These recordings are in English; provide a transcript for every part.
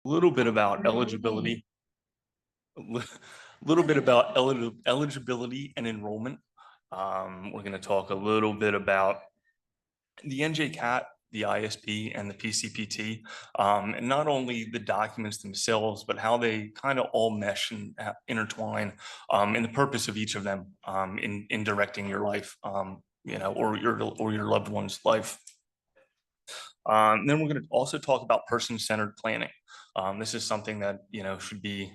A little bit about eligibility, a little bit about eligibility and enrollment. We're going to talk a little bit about the NJCAT, the ISP, and the PCPT, and not only the documents themselves, but how they kind of all mesh and intertwine, and the purpose of each of them in directing your life, or your loved one's life. Then we're going to also talk about person-centered planning. This is something that should be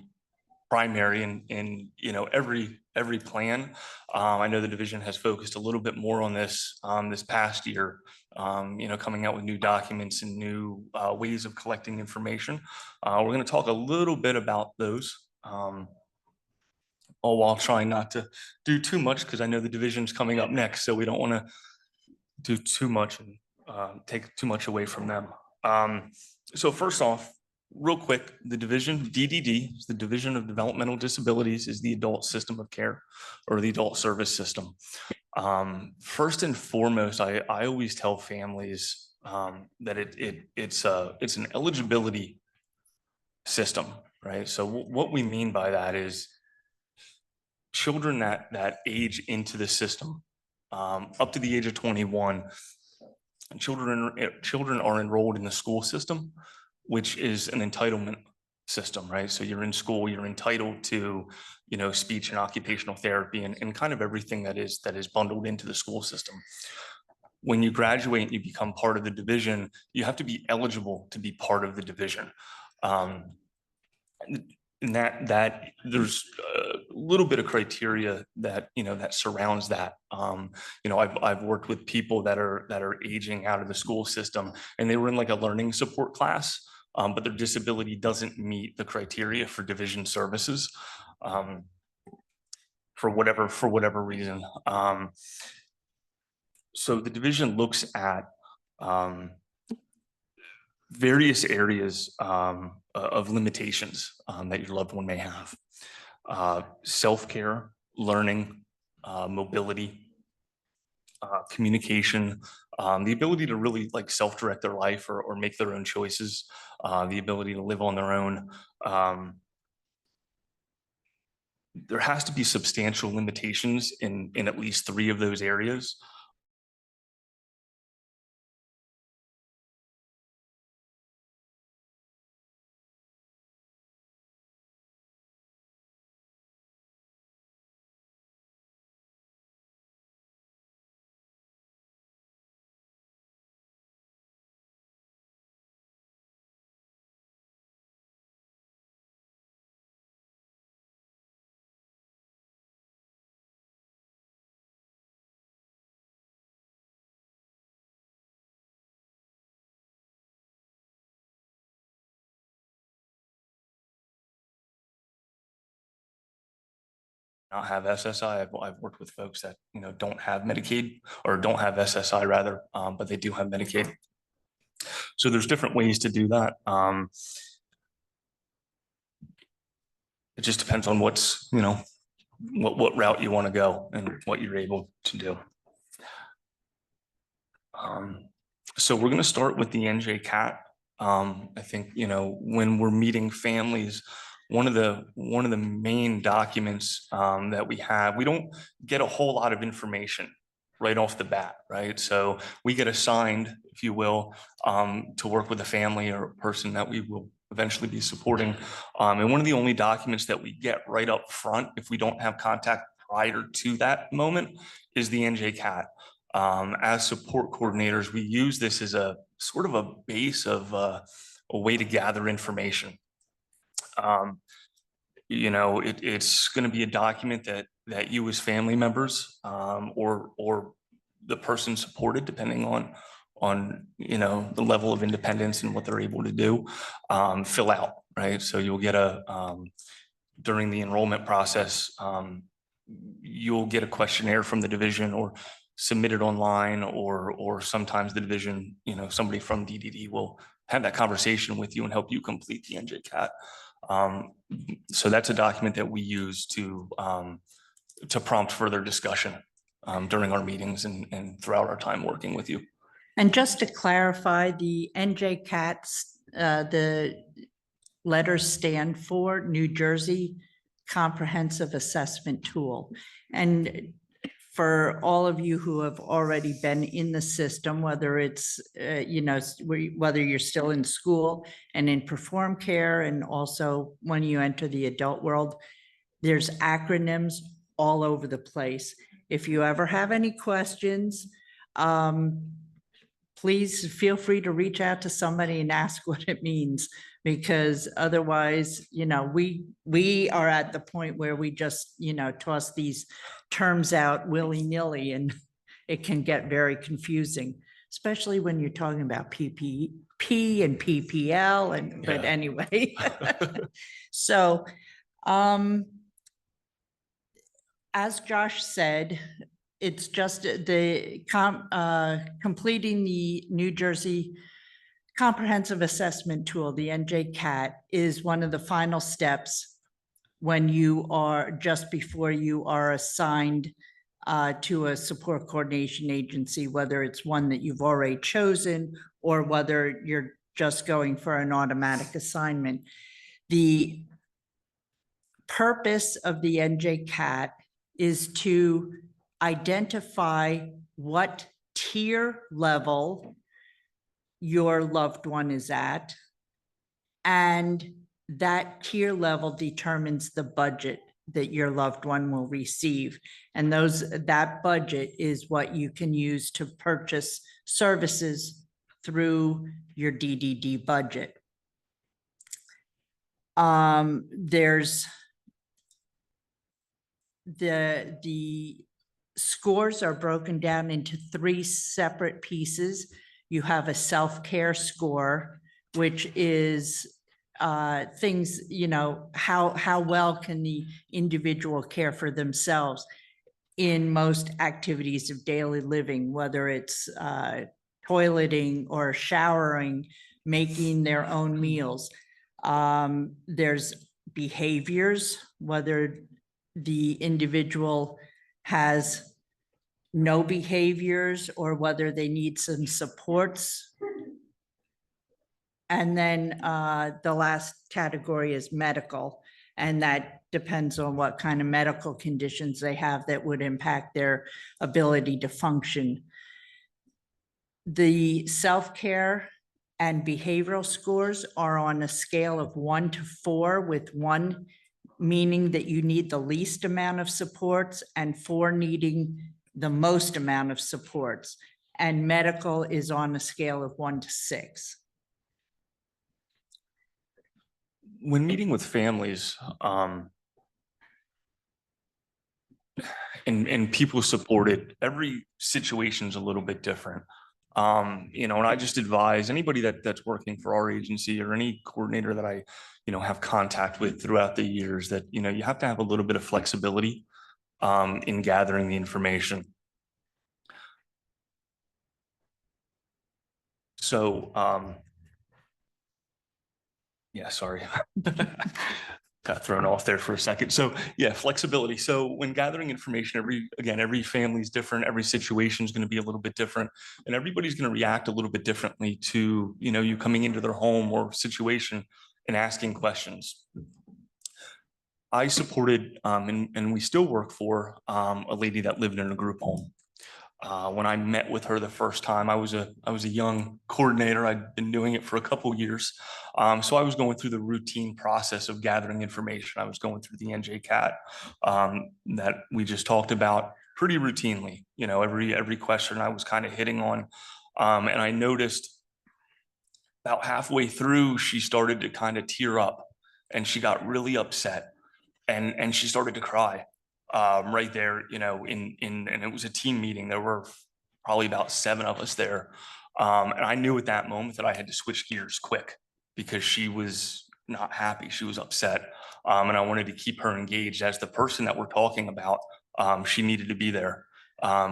primary in every plan. I know the division has focused a little bit more on this this past year, coming out with new documents and new ways of collecting information. We're going to talk a little bit about those, all while trying not to do too much, because I know the division's coming up next, so we don't want to do too much and take too much away from them. So first off, real quick, the division, DDD, is the Division of Developmental Disabilities, is the adult system of care, or the adult service system. First and foremost, I always tell families that it's an eligibility system, right? So what we mean by that is children that age into the system up to the age of 21, children are enrolled in the school system, which is an entitlement system, right? So you're in school, you're entitled to, speech and occupational therapy and kind of everything that is bundled into the school system. When you graduate and you become part of the division, you have to be eligible to be part of the division. And that there's a little bit of criteria that that surrounds that. I've worked with people that are aging out of the school system, and they were in like a learning support class, but their disability doesn't meet the criteria for division services, for whatever reason. So the division looks at various areas of limitations that your loved one may have. Self-care, learning, mobility, communication, the ability to really like self-direct their life or make their own choices, the ability to live on their own. There has to be substantial limitations in at least 3 of those areas. Not have SSI. I've worked with folks that don't have Medicaid or don't have SSI rather, but they do have Medicaid. So there's different ways to do that. It just depends on what's what route you want to go and what you're able to do. So we're going to start with the NJCAT. I think when we're meeting families, one of the main documents that we have, we don't get a whole lot of information right off the bat, right? So we get assigned, if you will, to work with a family or a person that we will eventually be supporting. And one of the only documents that we get right up front, if we don't have contact prior to that moment, is the NJCAT. As support coordinators, we use this as a sort of a base of a way to gather information. It's going to be a document that you as family members or the person supported, depending on the level of independence and what they're able to do, fill out, right? So you'll get during the enrollment process, you'll get a questionnaire from the division or submit it online, or sometimes the division, somebody from DDD will have that conversation with you and help you complete the NJCAT. So that's a document that we use to prompt further discussion during our meetings and throughout our time working with you. And just to clarify, the NJCATs, letters stand for New Jersey Comprehensive Assessment Tool. And for all of you who have already been in the system, whether it's, whether you're still in school and in perform care, and also when you enter the adult world, there's acronyms all over the place. If you ever have any questions, please feel free to reach out to somebody and ask what it means, because otherwise, we are at the point where we just, toss these terms out willy-nilly, and it can get very confusing, especially when you're talking about PPP and PPL, and but anyway. So, as Josh said, it's just the completing the New Jersey Comprehensive Assessment Tool, the NJCAT, is one of the final steps when you are just before you are assigned to a support coordination agency, whether it's one that you've already chosen or whether you're just going for an automatic assignment. The purpose of the NJCAT is to identify what tier level your loved one is at, and that tier level determines the budget that your loved one will receive. And that budget is what you can use to purchase services through your DDD budget. There's the scores are broken down into 3 separate pieces. You have a self-care score, which is things, how well can the individual care for themselves in most activities of daily living, whether it's toileting or showering, making their own meals. There's behaviors, whether the individual has no behaviors or whether they need some supports. And then the last category is medical, and that depends on what kind of medical conditions they have that would impact their ability to function. The self-care and behavioral scores are on a scale of 1 to 4, with 1 meaning that you need the least amount of supports and 4 needing the most amount of supports. And medical is on a scale of 1 to 6. When meeting with families, and people supported, every situation is a little bit different. And I just advise anybody that's working for our agency or any coordinator that I, have contact with throughout the years, that, you have to have a little bit of flexibility in gathering the information. So, yeah, sorry. Got thrown off there for a second. So yeah, flexibility. So when gathering information, every family is different. Every situation is going to be a little bit different, and everybody's going to react a little bit differently to, you coming into their home or situation and asking questions. I supported, and we still work for a lady that lived in a group home. When I met with her the first time, I was a young coordinator. I'd been doing it for a couple of years. So I was going through the routine process of gathering information. I was going through the NJCAT that we just talked about pretty routinely. Every question I was kind of hitting on. And I noticed about halfway through, she started to kind of tear up, and she got really upset, and she started to cry. Right there, and it was a team meeting. There were probably about 7 of us there. And I knew at that moment that I had to switch gears quick, because she was not happy. She was upset. And I wanted to keep her engaged as the person that we're talking about. She needed to be there.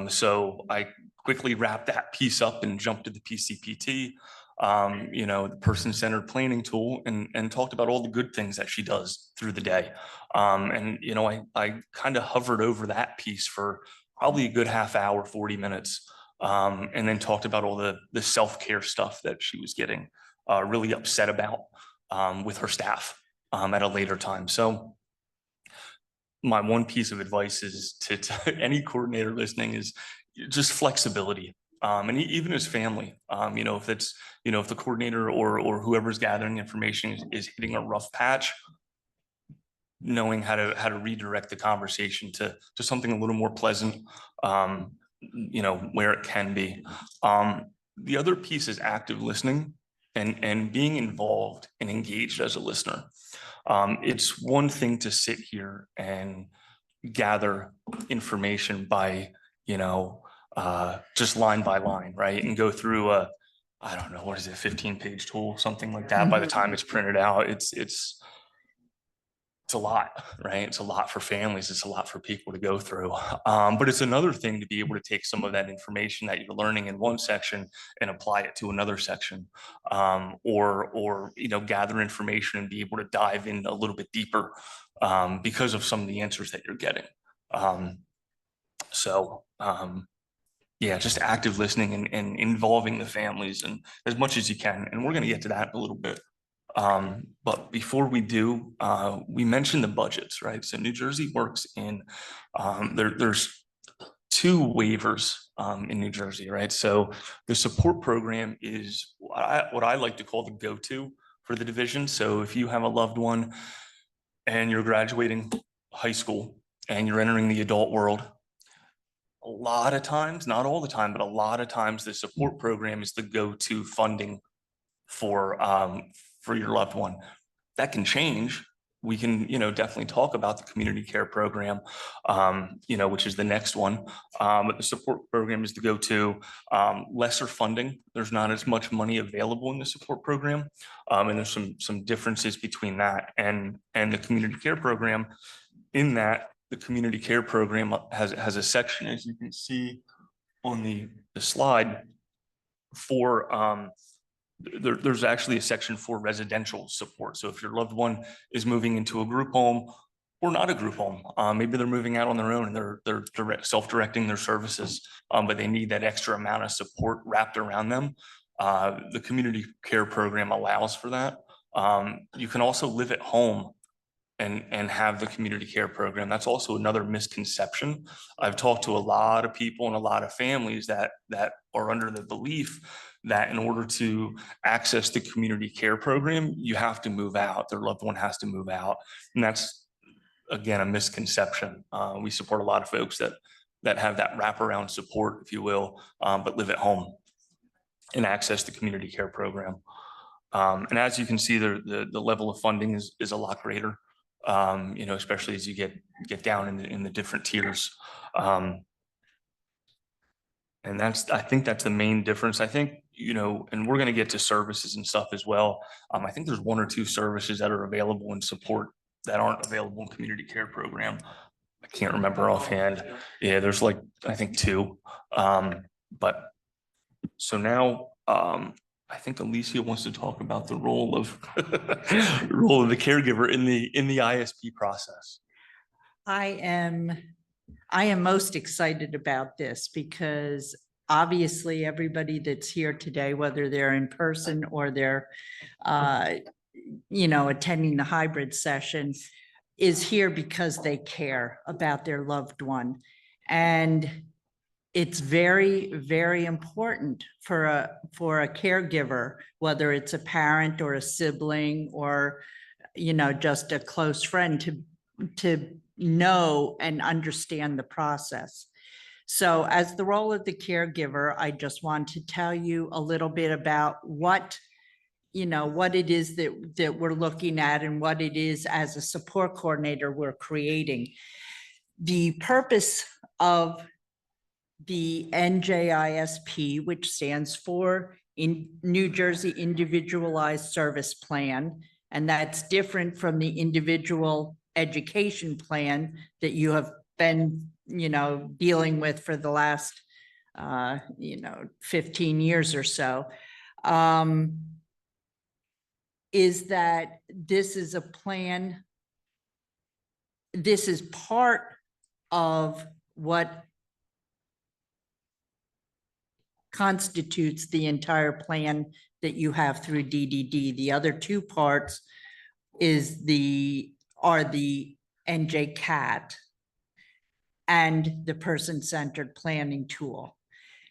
So I quickly wrapped that piece up and jumped to the PCPT, the person-centered planning tool, and talked about all the good things that she does through the day. I kind of hovered over that piece for probably a good half hour, 40 minutes, and then talked about all the self-care stuff that she was getting really upset about. with her staff at a later time. So my one piece of advice is to any coordinator listening is just flexibility. And even as family, if it's, if the coordinator or whoever's gathering information is hitting a rough patch, knowing how to redirect the conversation to something a little more pleasant, where it can be. The other piece is active listening and being involved and engaged as a listener. It's one thing to sit here and gather information by, just line by line, right? And go through I don't know, what is it, 15-page tool, something like that. By the time it's printed out, it's a lot, right? It's a lot for families. It's a lot for people to go through. But it's another thing to be able to take some of that information that you're learning in one section and apply it to another section, or gather information and be able to dive in a little bit deeper because of some of the answers that you're getting. Yeah, just active listening and involving the families and as much as you can. And we're going to get to that in a little bit. But before we do, we mentioned the budgets, right? So New Jersey works in, there's 2 waivers in New Jersey, right? So the support program is what I like to call the go-to for the division. So if you have a loved one and you're graduating high school and you're entering the adult world, a lot of times, not all the time, but a lot of times the support program is the go-to funding for your loved one. That can change. We can, definitely talk about the community care program, which is the next one. But the support program is the go-to. Lesser funding. There's not as much money available in the support program, and there's some differences between that and the community care program. In that, the community care program has a section, as you can see on the slide, for there's actually a section for residential support. So if your loved one is moving into a group home or not a group home, maybe they're moving out on their own and they're self-directing their services, but they need that extra amount of support wrapped around them. The community care program allows for that. You can also live at home and have the community care program. That's also another misconception. I've talked to a lot of people and a lot of families that are under the belief that in order to access the community care program, you have to move out. Their loved one has to move out. And that's, again, a misconception. We support a lot of folks that have that wraparound support, if you will, but live at home and access the community care program. And as you can see, the level of funding is a lot greater. Especially as you get down in the different tiers. And I think that's the main difference. I think, and we're going to get to services and stuff as well. I think there's 1 or 2 services that are available in support that aren't available in community care program. I can't remember offhand. Yeah, there's I think 2. But so now, I think Alycea wants to talk about the role of the caregiver in the ISP process. I am most excited about this because obviously everybody that's here today, whether they're in person or they're, attending the hybrid session, is here because they care about their loved one. And it's very, very important for a caregiver, whether it's a parent or a sibling or, just a close friend, to know and understand the process. So as the role of the caregiver, I just want to tell you a little bit about what it is that we're looking at and what it is as a support coordinator we're creating. The purpose of the NJISP, which stands for New Jersey Individualized Service Plan, and that's different from the individual education plan that you have been, dealing with for the last, 15 years or so, is that this is a plan. This is part of what constitutes the entire plan that you have through DDD. The other two parts are the NJCAT and the person-centered planning tool.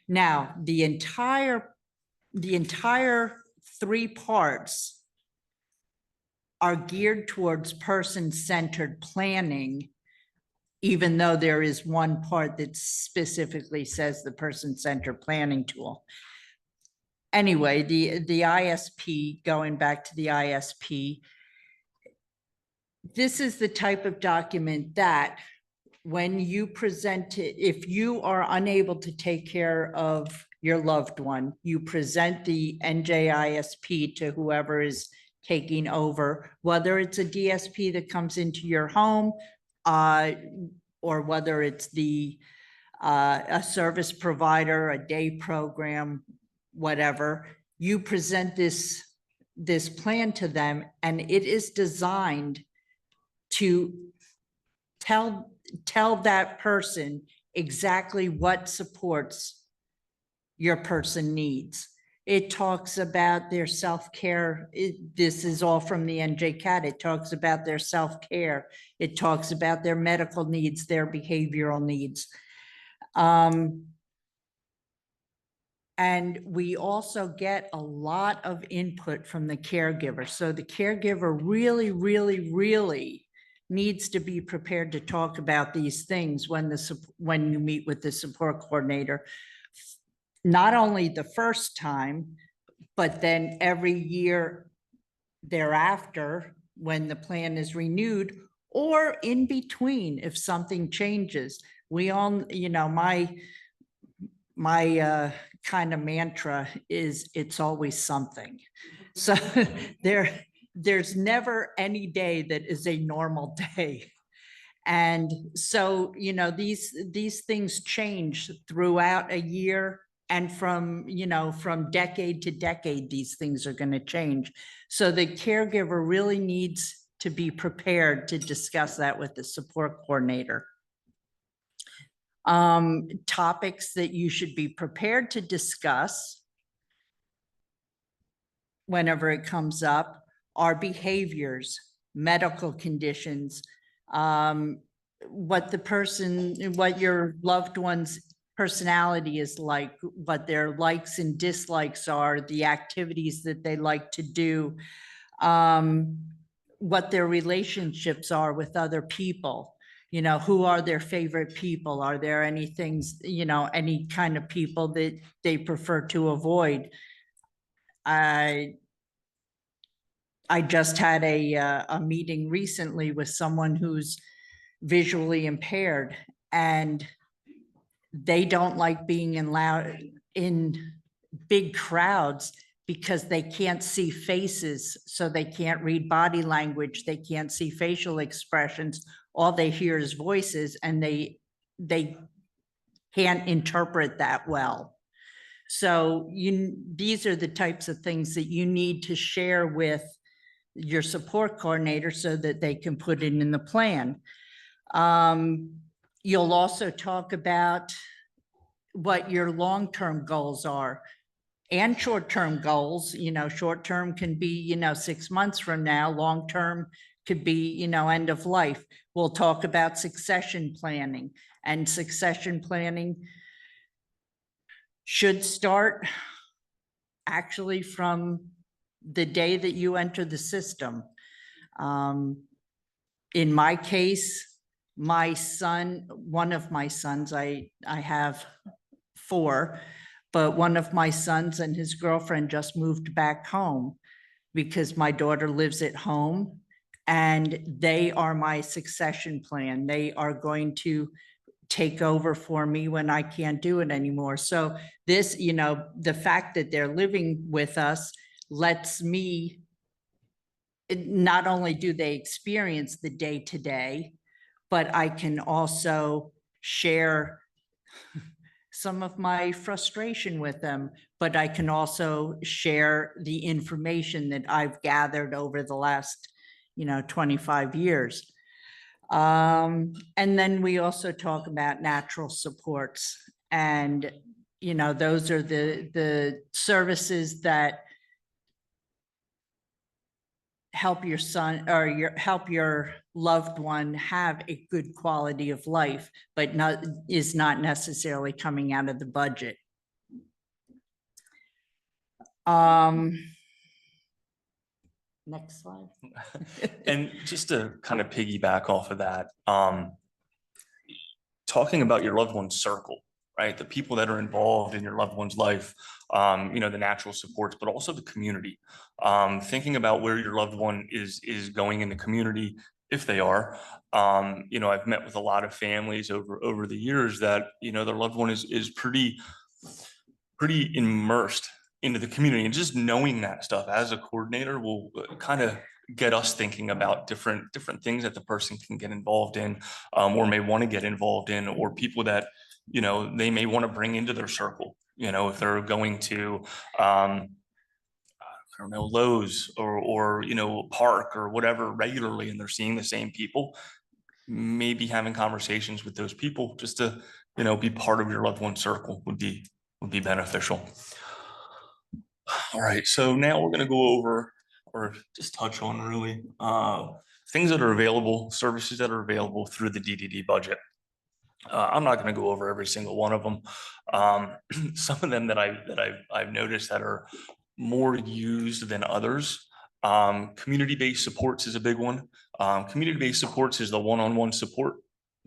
Now, the entire three parts are geared towards person-centered planning, even though there is one part that specifically says the person-centered planning tool. Anyway, the ISP, going back to the ISP, this is the type of document that when you present it, if you are unable to take care of your loved one, you present the NJISP to whoever is taking over, whether it's a DSP that comes into your home, or whether it's a service provider, a day program, whatever. You present this plan to them, and it is designed to tell that person exactly what supports your person needs. It talks about their self-care. This is all from the NJCAT. It talks about their self-care. It talks about their medical needs, their behavioral needs. And we also get a lot of input from the caregiver. So the caregiver really, really, really needs to be prepared to talk about these things when you meet with the support coordinator, not only the first time, but then every year thereafter when the plan is renewed, or in between if something changes. We all, my kind of mantra is it's always something. So there's never any day that is a normal day. And so, these things change throughout a year, and from decade to decade, these things are going to change. So the caregiver really needs to be prepared to discuss that with the support coordinator. Topics that you should be prepared to discuss whenever it comes up are behaviors, medical conditions, what your loved one's personality is like, what their likes and dislikes are, the activities that they like to do, what their relationships are with other people. Who are their favorite people? Are there any things, any kind of people that they prefer to avoid? I just had a meeting recently with someone who's visually impaired, and they don't like being in big crowds because they can't see faces, so they can't read body language, they can't see facial expressions. All they hear is voices, and they can't interpret that well. So these are the types of things that you need to share with your support coordinator so that they can put it in the plan. You'll also talk about what your long-term goals are and short-term goals. Short-term can be, 6 months from now. Long-term could be, end of life. We'll talk about succession planning, and succession planning should start actually from the day that you enter the system. In my case, one of my sons, I have 4, but one of my sons and his girlfriend just moved back home because my daughter lives at home, and they are my succession plan. They are going to take over for me when I can't do it anymore. So this, the fact that they're living with us lets me, not only do they experience the day-to-day, but I can also share some of my frustration with them, but I can also share the information that I've gathered over the last, 25 years. And then we also talk about natural supports, and those are the services that help your son or help your loved one have a good quality of life, but is not necessarily coming out of the budget. Next slide. And just to kind of piggyback off of that, talking about your loved one's circle, right? The people that are involved in your loved one's life, the natural supports, but also the community. Thinking about where your loved one is going in the community, if they are. I've met with a lot of families over the years that, their loved one is pretty immersed into the community, and just knowing that stuff as a coordinator will kind of get us thinking about different things that the person can get involved in, or may want to get involved in, or people that, they may want to bring into their circle, if they're going to, I don't know, Lowe's or park or whatever regularly, and they're seeing the same people, maybe having conversations with those people just to, be part of your loved one's circle would be beneficial. All right, so now we're going to go over, or just touch on really, things that are available, services that are available through the DDD budget. I'm not going to go over every single one of them. Some of them that I've noticed that are more used than others. Community-based supports is a big one. Community-based supports is the one-on-one support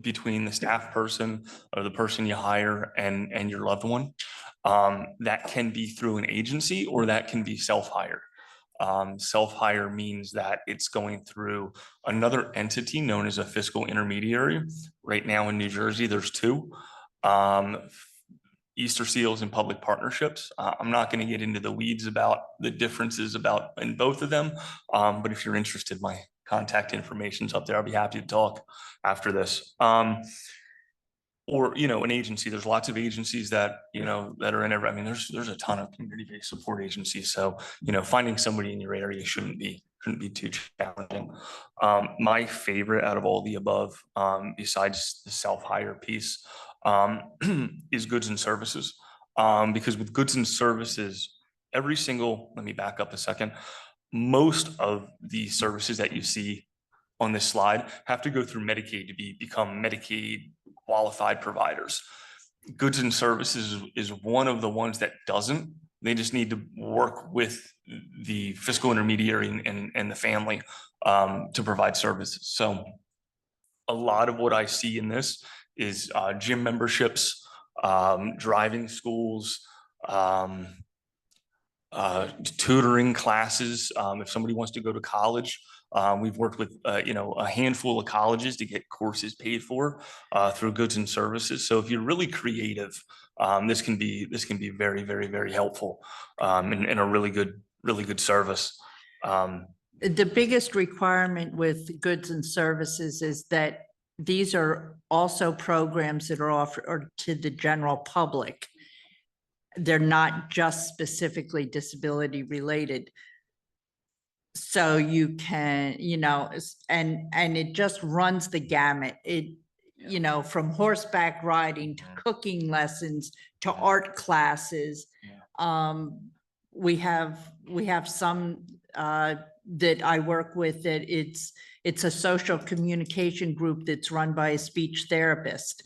between the staff person or the person you hire and your loved one. That can be through an agency, or that can be self-hire. Self-hire means that it's going through another entity known as a fiscal intermediary. Right now in New Jersey, there's two. Easter Seals and public partnerships. I'm not going to get into the weeds about the differences in both of them, but if you're interested, my contact information's up there. I'll be happy to talk after this. Or, an agency. There's lots of agencies that, that are in every, there's a ton of community-based support agencies. So, finding somebody in your area shouldn't be too challenging. My favorite out of all the above, besides the self-hire piece, is goods and services. Because with goods and services, let me back up a second. Most of the services that you see on this slide have to go through Medicaid to become Medicaid qualified providers. Goods and services is one of the ones that doesn't. They just need to work with the fiscal intermediary and the family to provide services. So a lot of what I see in this is gym memberships, driving schools, tutoring classes. If somebody wants to go to college, we've worked with a handful of colleges to get courses paid for through goods and services. So if you're really creative, this can be very, very, very helpful, and a really good service. The biggest requirement with goods and services is that these are also programs that are offered to the general public. They're not just specifically disability related. So you can, and it just runs the gamut. From horseback riding to cooking lessons to art classes. We have some that I work with that it's a social communication group that's run by a speech therapist.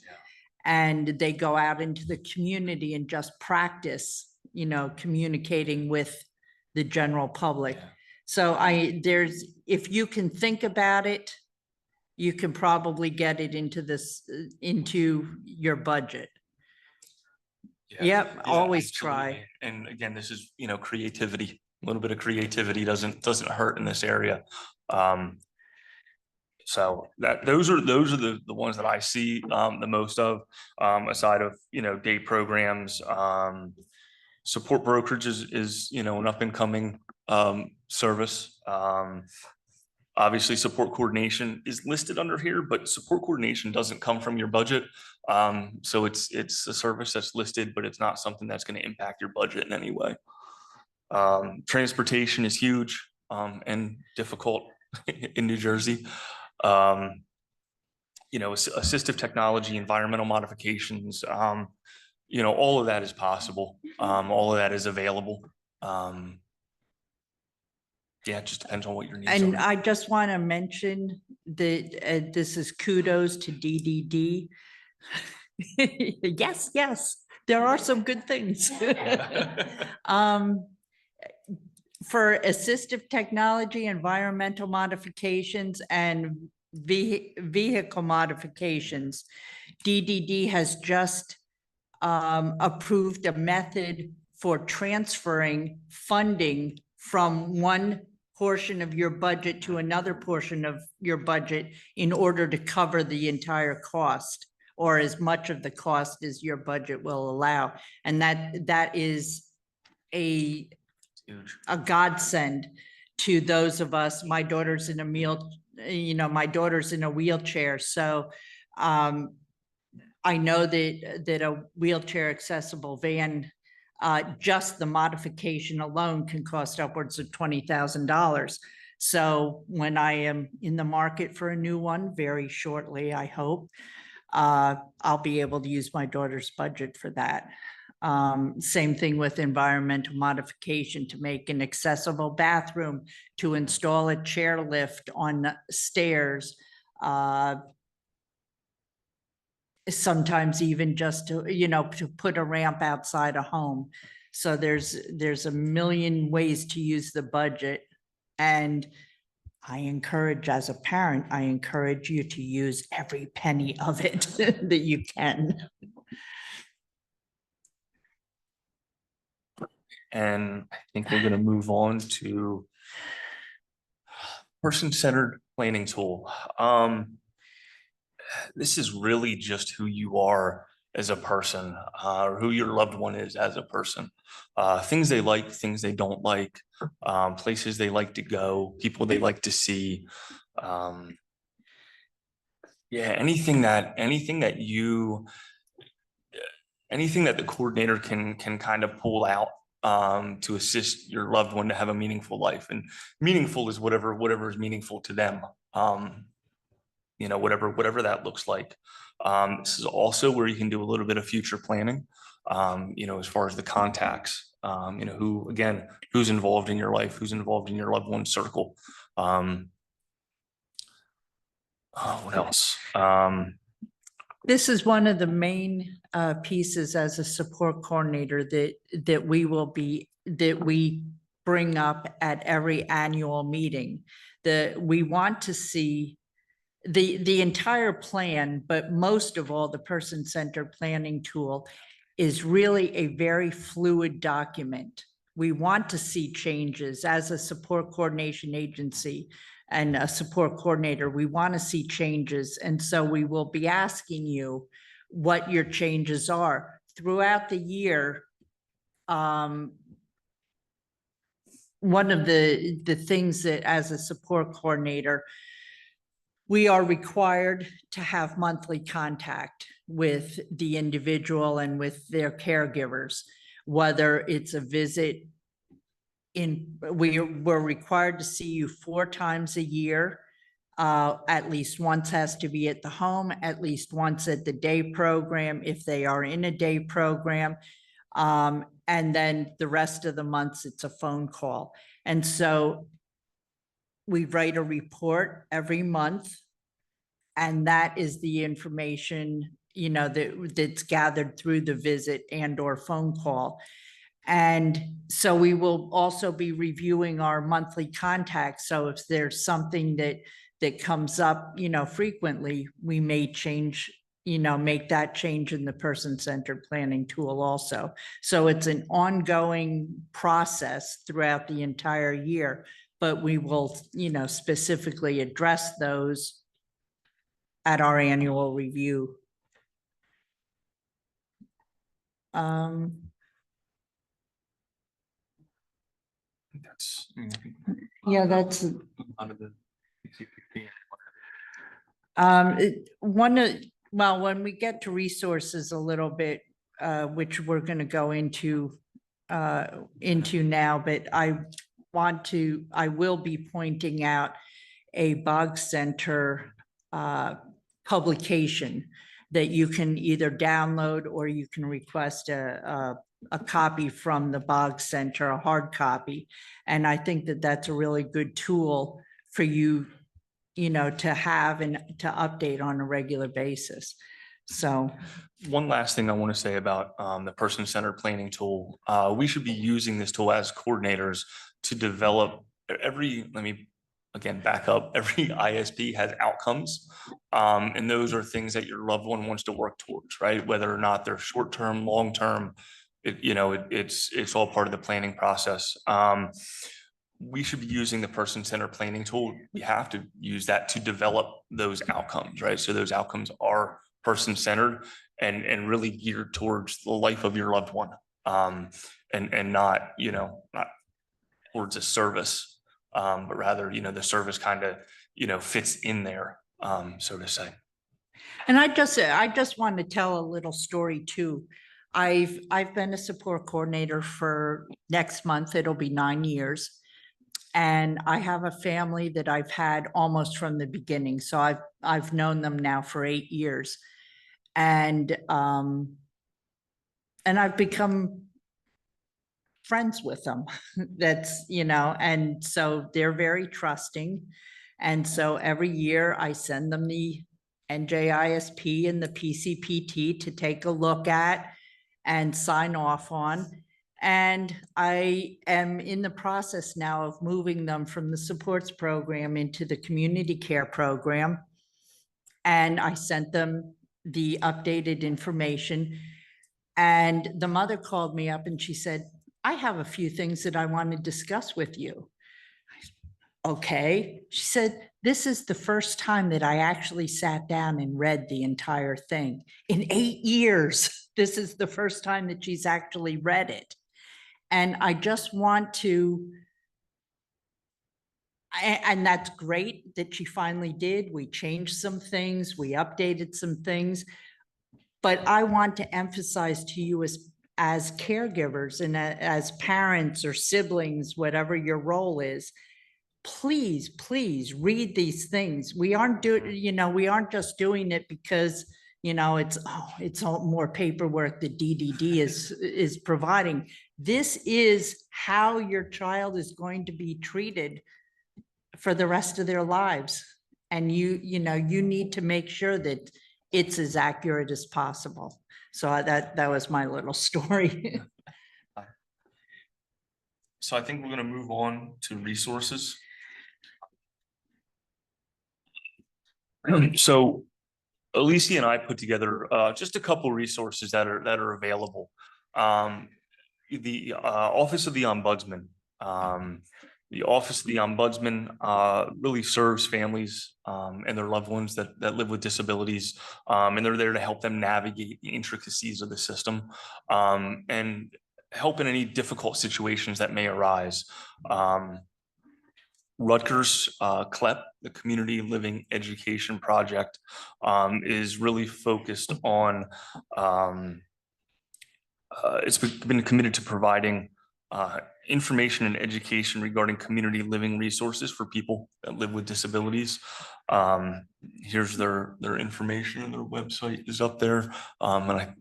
And they go out into the community and just practice, communicating with the general public. So if you can think about it, you can probably get it into your budget. Yep, always try. And again, this is, creativity. A little bit of creativity doesn't hurt in this area. So those are the ones that I see the most of, aside of day programs. Support brokerage is an up and coming service. Obviously, support coordination is listed under here, but support coordination doesn't come from your budget. So it's a service that's listed, but it's not something that's going to impact your budget in any way. Transportation is huge and difficult in New Jersey. Assistive technology, environmental modifications, all of that is possible. All of that is available. Yeah, it just depends on what your needs And are. I just want to mention that this is kudos to DDD. Yes, yes, there are some good things. For assistive technology, environmental modifications, and vehicle modifications, DDD has just approved a method for transferring funding from one portion of your budget to another portion of your budget in order to cover the entire cost, or as much of the cost as your budget will allow. And that is Huge. a godsend to those of us. My daughter's in my daughter's in a wheelchair. So I know that a wheelchair accessible van, just the modification alone can cost upwards of $20,000. So when I am in the market for a new one very shortly, I hope, I'll be able to use my daughter's budget for that. Same thing with environmental modification to make an accessible bathroom, to install a chairlift on stairs. Sometimes even just to put a ramp outside a home. So there's a million ways to use the budget. And I encourage, as a parent, I encourage you to use every penny of it that you can. And I think we're going to move on to person-centered planning tool. This is really just who you are as a person, or who your loved one is as a person. Things they like, things they don't like, places they like to go, people they like to see. Yeah, anything that the coordinator can kind of pull out to assist your loved one to have a meaningful life. And meaningful is whatever is meaningful to them. Whatever that looks like. This is also where you can do a little bit of future planning, as far as the contacts, who's involved in your life, who's involved in your loved one's circle. What else? This is one of the main pieces as a support coordinator that we bring up at every annual meeting. We want to see the entire plan, but most of all, the person-centered planning tool is really a very fluid document. We want to see changes as a support coordination agency and a support coordinator. We want to see changes. And so we will be asking you what your changes are throughout the year. One of the things that as a support coordinator, we are required to have monthly contact with the individual and with their caregivers, whether it's a visit we're required to see you 4 times a year. At least once has to be at the home, at least once at the day program, if they are in a day program. And then the rest of the months, it's a phone call. And so we write a report every month, and that is the information, that's gathered through the visit and or phone call. And so we will also be reviewing our monthly contacts. So if there's something that comes up, frequently, we may change, make that change in the person-centered planning tool also. So it's an ongoing process throughout the entire year, but we will, specifically address those at our annual review. Yeah, that's when we get to resources a little bit, which we're going to go into now, but I will be pointing out a Bog Center publication that you can either download or you can request a a copy from the Bog Center, a hard copy. And I think that that's a really good tool for you, you know, to have and to update on a regular basis. So, One last thing I want to say about the person-centered planning tool. We should be using this tool as coordinators to develop let me again back up, every ISP has outcomes. And those are things that your loved one wants to work towards, right? Whether or not they're short-term, long-term, it's all part of the planning process. We should be using the person-centered planning tool. We have to use that to develop those outcomes, right? So those outcomes are person-centered and really geared towards the life of your loved one. And not, not towards a service, but rather, the service kind of, fits in there, so to say. and I just want to tell a little story too. I've been a support coordinator for next month. It'll be 9 years. And I have a family that I've had almost from the beginning. So I've known them now for 8 years. And I've become friends with them. That's, and so they're very trusting. And so every year I send them the NJISP and the PCPT to take a look at and sign off on. And I am in the process now of moving them from the supports program into the community care program. And I sent them the updated information. And the mother called me up and she said, I have a few things that I want to discuss with you. Okay. She said, this is the first time that I actually sat down and read the entire thing. In 8 years, this is the first time that she's actually read it. And I just want to, and that's great that she finally did. We changed some things, we updated some things, but I want to emphasize to you as caregivers and as parents or siblings, whatever your role is, please, please read these things. We aren't we aren't just doing it because, it's all more paperwork that DDD is providing. This is how your child is going to be treated for the rest of their lives. And you need to make sure that it's as accurate as possible. So that was my little story. So I think we're going to move on to resources. So Alycea and I put together just a couple resources that are available. The Office of the Ombudsman. The Office of the Ombudsman really serves families and their loved ones that live with disabilities, and they're there to help them navigate the intricacies of the system and help in any difficult situations that may arise. Rutgers CLEP, the Community Living Education Project, is really focused on, it's been committed to providing information and education regarding community living resources for people that live with disabilities. Here's their information, and their website is up there. And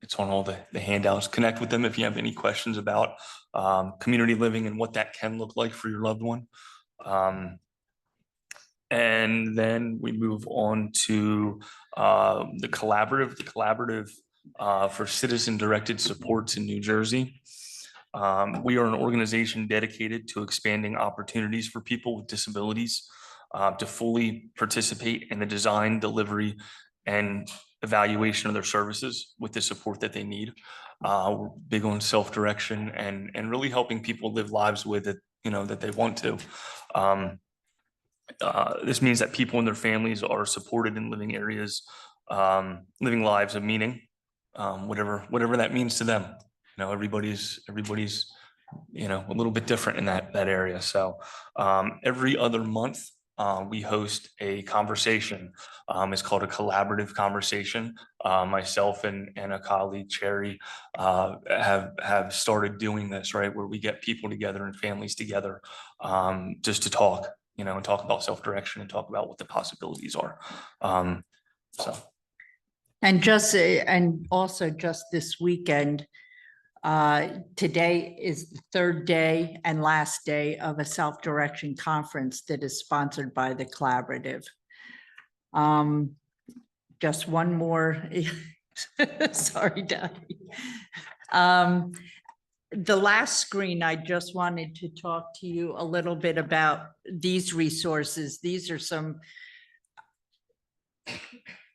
it's on all the handouts. Connect with them if you have any questions about community living and what that can look like for your loved one. And then we move on to the collaborative for citizen-directed supports in New Jersey. We are an organization dedicated to expanding opportunities for people with disabilities to fully participate in the design, delivery, and evaluation of their services with the support that they need. We're big on self-direction and really helping people live lives with it, that they want to. This means that people and their families are supported in living areas, living lives of meaning, whatever that means to them. Everybody's a little bit different in that area. So every other month we host a conversation. It's called a collaborative conversation. Myself and a colleague, Cherry, have started doing this, right, where we get people together and families together just to talk, and talk about self-direction and talk about what the possibilities are. So. And also just this weekend, Today is the third day and last day of a self-direction conference that is sponsored by the collaborative. Just one more, sorry, Daddy. The last screen, I just wanted to talk to you a little bit about these resources. These are some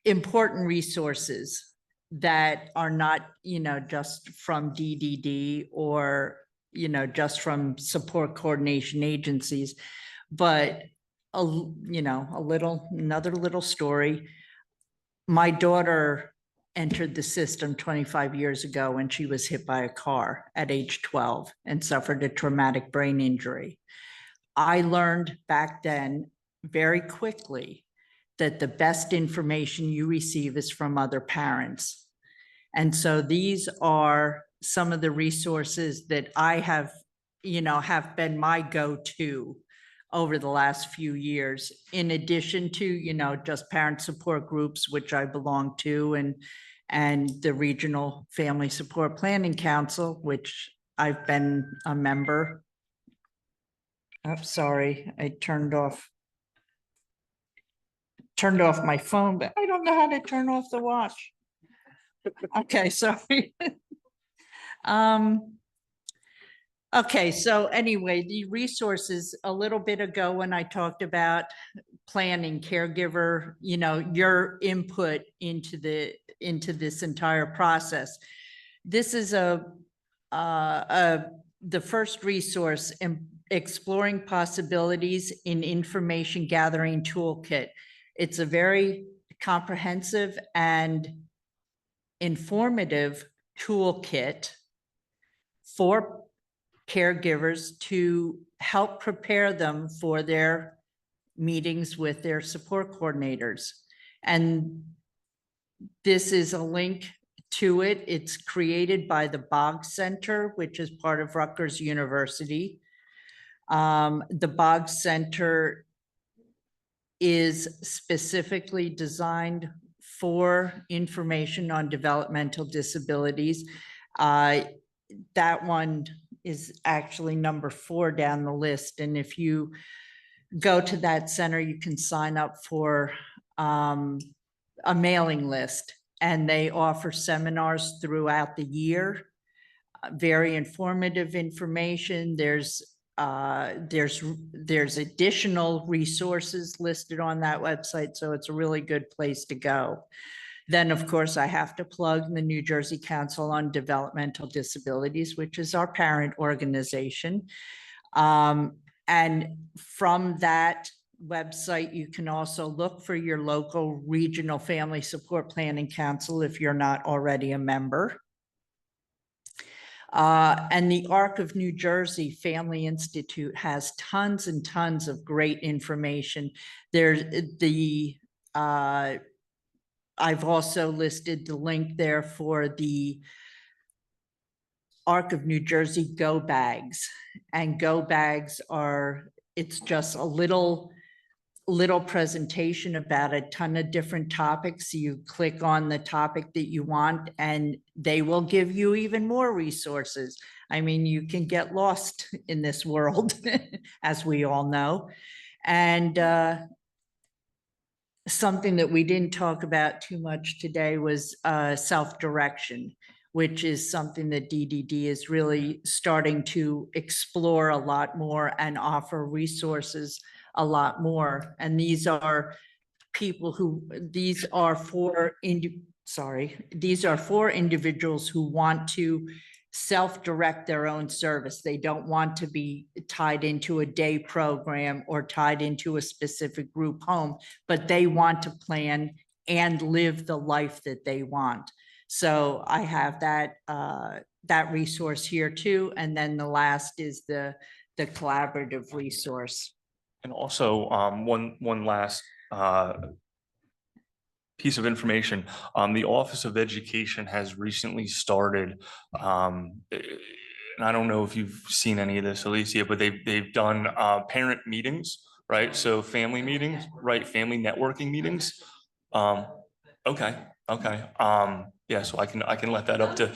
important resources that are not, just from DDD or, just from support coordination agencies, but another little story. My daughter entered the system 25 years ago when she was hit by a car at age 12 and suffered a traumatic brain injury. I learned back then very quickly that the best information you receive is from other parents. And so these are some of the resources that I have been my go-to over the last few years, in addition to, just parent support groups, which I belong to, and the Regional Family Support Planning Council, which I've been a member. I'm sorry, I turned off my phone, but I don't know how to turn off the watch. Okay, sorry. Okay, so anyway, the resources, a little bit ago when I talked about planning, caregiver, your input into this entire process. This is the first resource in exploring possibilities in information gathering toolkit. It's a very comprehensive and informative toolkit for caregivers to help prepare them for their meetings with their support coordinators. And this is a link to it. It's created by the Boggs Center, which is part of Rutgers University. The Boggs Center is specifically designed for information on developmental disabilities. That one is actually number 4 down the list. And if you go to that center, you can sign up for a mailing list, and they offer seminars throughout the year. Very informative information. There's additional resources listed on that website, so it's a really good place to go. Then, of course, I have to plug the New Jersey Council on Developmental Disabilities, which is our parent organization. And from that website, you can also look for your local regional family support planning council if you're not already a member. And the ARC of New Jersey Family Institute has tons and tons of great information. There's I've also listed the link there for the ARC of New Jersey Go Bags. And Go Bags it's just a little presentation about a ton of different topics. You click on the topic that you want and they will give you even more resources. I mean, you can get lost in this world, as we all know. And something that we didn't talk about too much today was self-direction, which is something that DDD is really starting to explore a lot more and offer resources a lot more. And these are for individuals who want to self-direct their own service. They don't want to be tied into a day program or tied into a specific group home, but they want to plan and live the life that they want. So I have that resource here too. And then the last is the collaborative resource. And also, one last piece of information. The Office of Education has recently started, and I don't know if you've seen any of this, Alycea, but they've done parent meetings, right? So family meetings, right? Family networking meetings. Okay. Yeah, so I can let that up to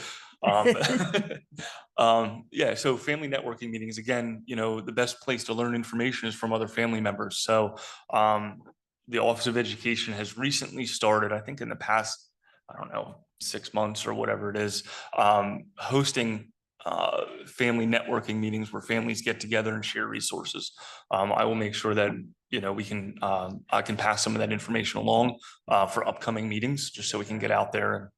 Yeah, so family networking meetings, again, the best place to learn information is from other family members. So the Office of Education has recently started, I think in the past, I don't know, 6 months or whatever it is, hosting family networking meetings where families get together and share resources. I will make sure that I can pass some of that information along for upcoming meetings, just so we can get out there.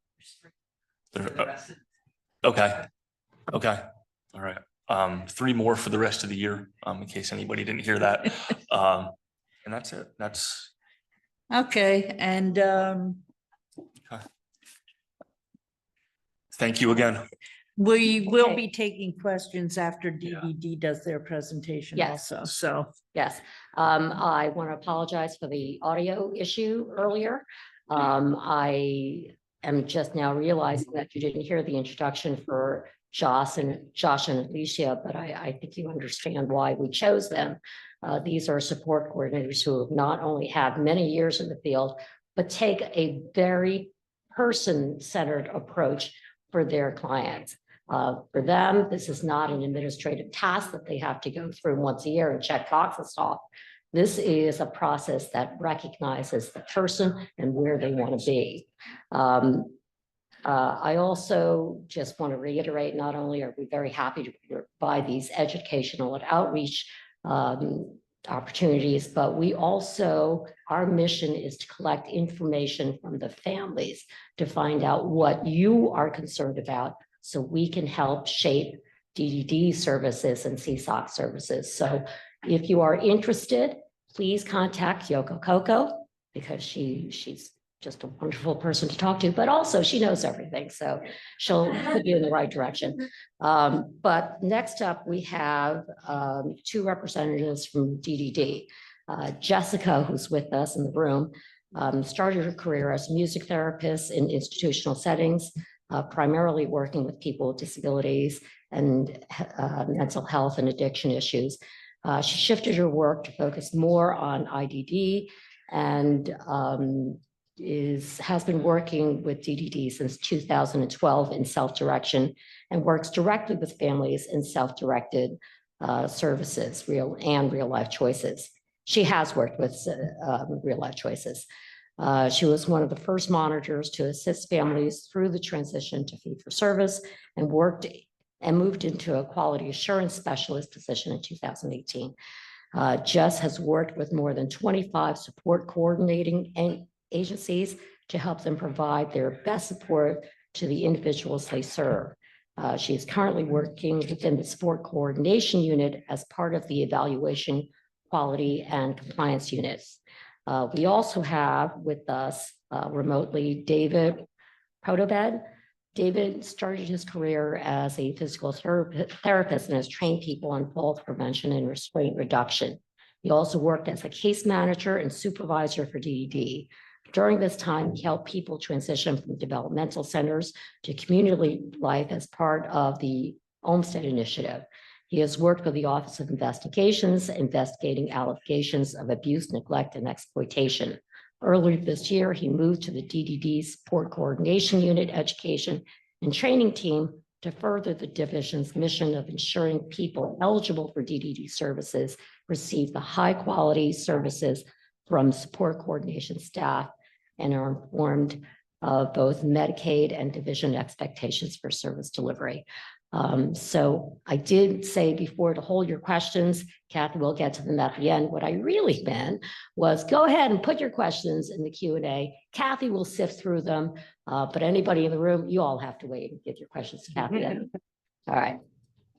Okay. Okay. All right. 3 more for the rest of the year, in case anybody didn't hear that. And that's it. Okay, and Thank you again. we will Okay. be taking questions after DDD does their presentation Yes. also, so. Yes, I want to apologize for the audio issue earlier. I am just now realizing that you didn't hear the introduction for Josh and Alycea, but I think you understand why we chose them. These are support coordinators who have not only had many years in the field, but take a very person-centered approach for their clients. For them, this is not an administrative task that they have to go through once a year and check boxes off. This is a process that recognizes the person and where they want to be. I also just want to reiterate, not only are we very happy to provide these educational and outreach opportunities, but our mission is to collect information from the families to find out what you are concerned about, so we can help shape DDD services and CSOC services. So if you are interested, please contact Yoko Coco, because she's just a wonderful person to talk to, but also she knows everything. So she'll put you in the right direction. But next up, we have 2 representatives from DDD. Jessica, who's with us in the room, started her career as a music therapist in institutional settings, primarily working with people with disabilities and mental health and addiction issues. She shifted her work to focus more on IDD and has been working with DDD since 2012 in self-direction, and works directly with families in self-directed services, real life choices. She has worked with real life choices. She was one of the first monitors to assist families through the transition to fee-for-service, and moved into a quality assurance specialist position in 2018. Jess has worked with more than 25 support coordinating agencies to help them provide their best support to the individuals they serve. She is currently working within the support coordination unit as part of the evaluation, quality, and compliance units. We also have with us remotely David Podobed. David started his career as a physical therapist and has trained people on fall prevention and restraint reduction. He also worked as a case manager and supervisor for DDD. During this time, he helped people transition from developmental centers to community life as part of the Olmsted Initiative. He has worked with the Office of Investigations, investigating allegations of abuse, neglect, and exploitation. Earlier this year, he moved to the DDD Support Coordination Unit Education and Training Team to further the division's mission of ensuring people eligible for DDD services receive the high-quality services from support coordination staff and are informed of both Medicaid and division expectations for service delivery. So I did say before to hold your questions. Kathy will get to them at the end. What I really meant was go ahead and put your questions in the Q&A. Kathy will sift through them, but anybody in the room, you all have to wait and give your questions to Kathy. Then. All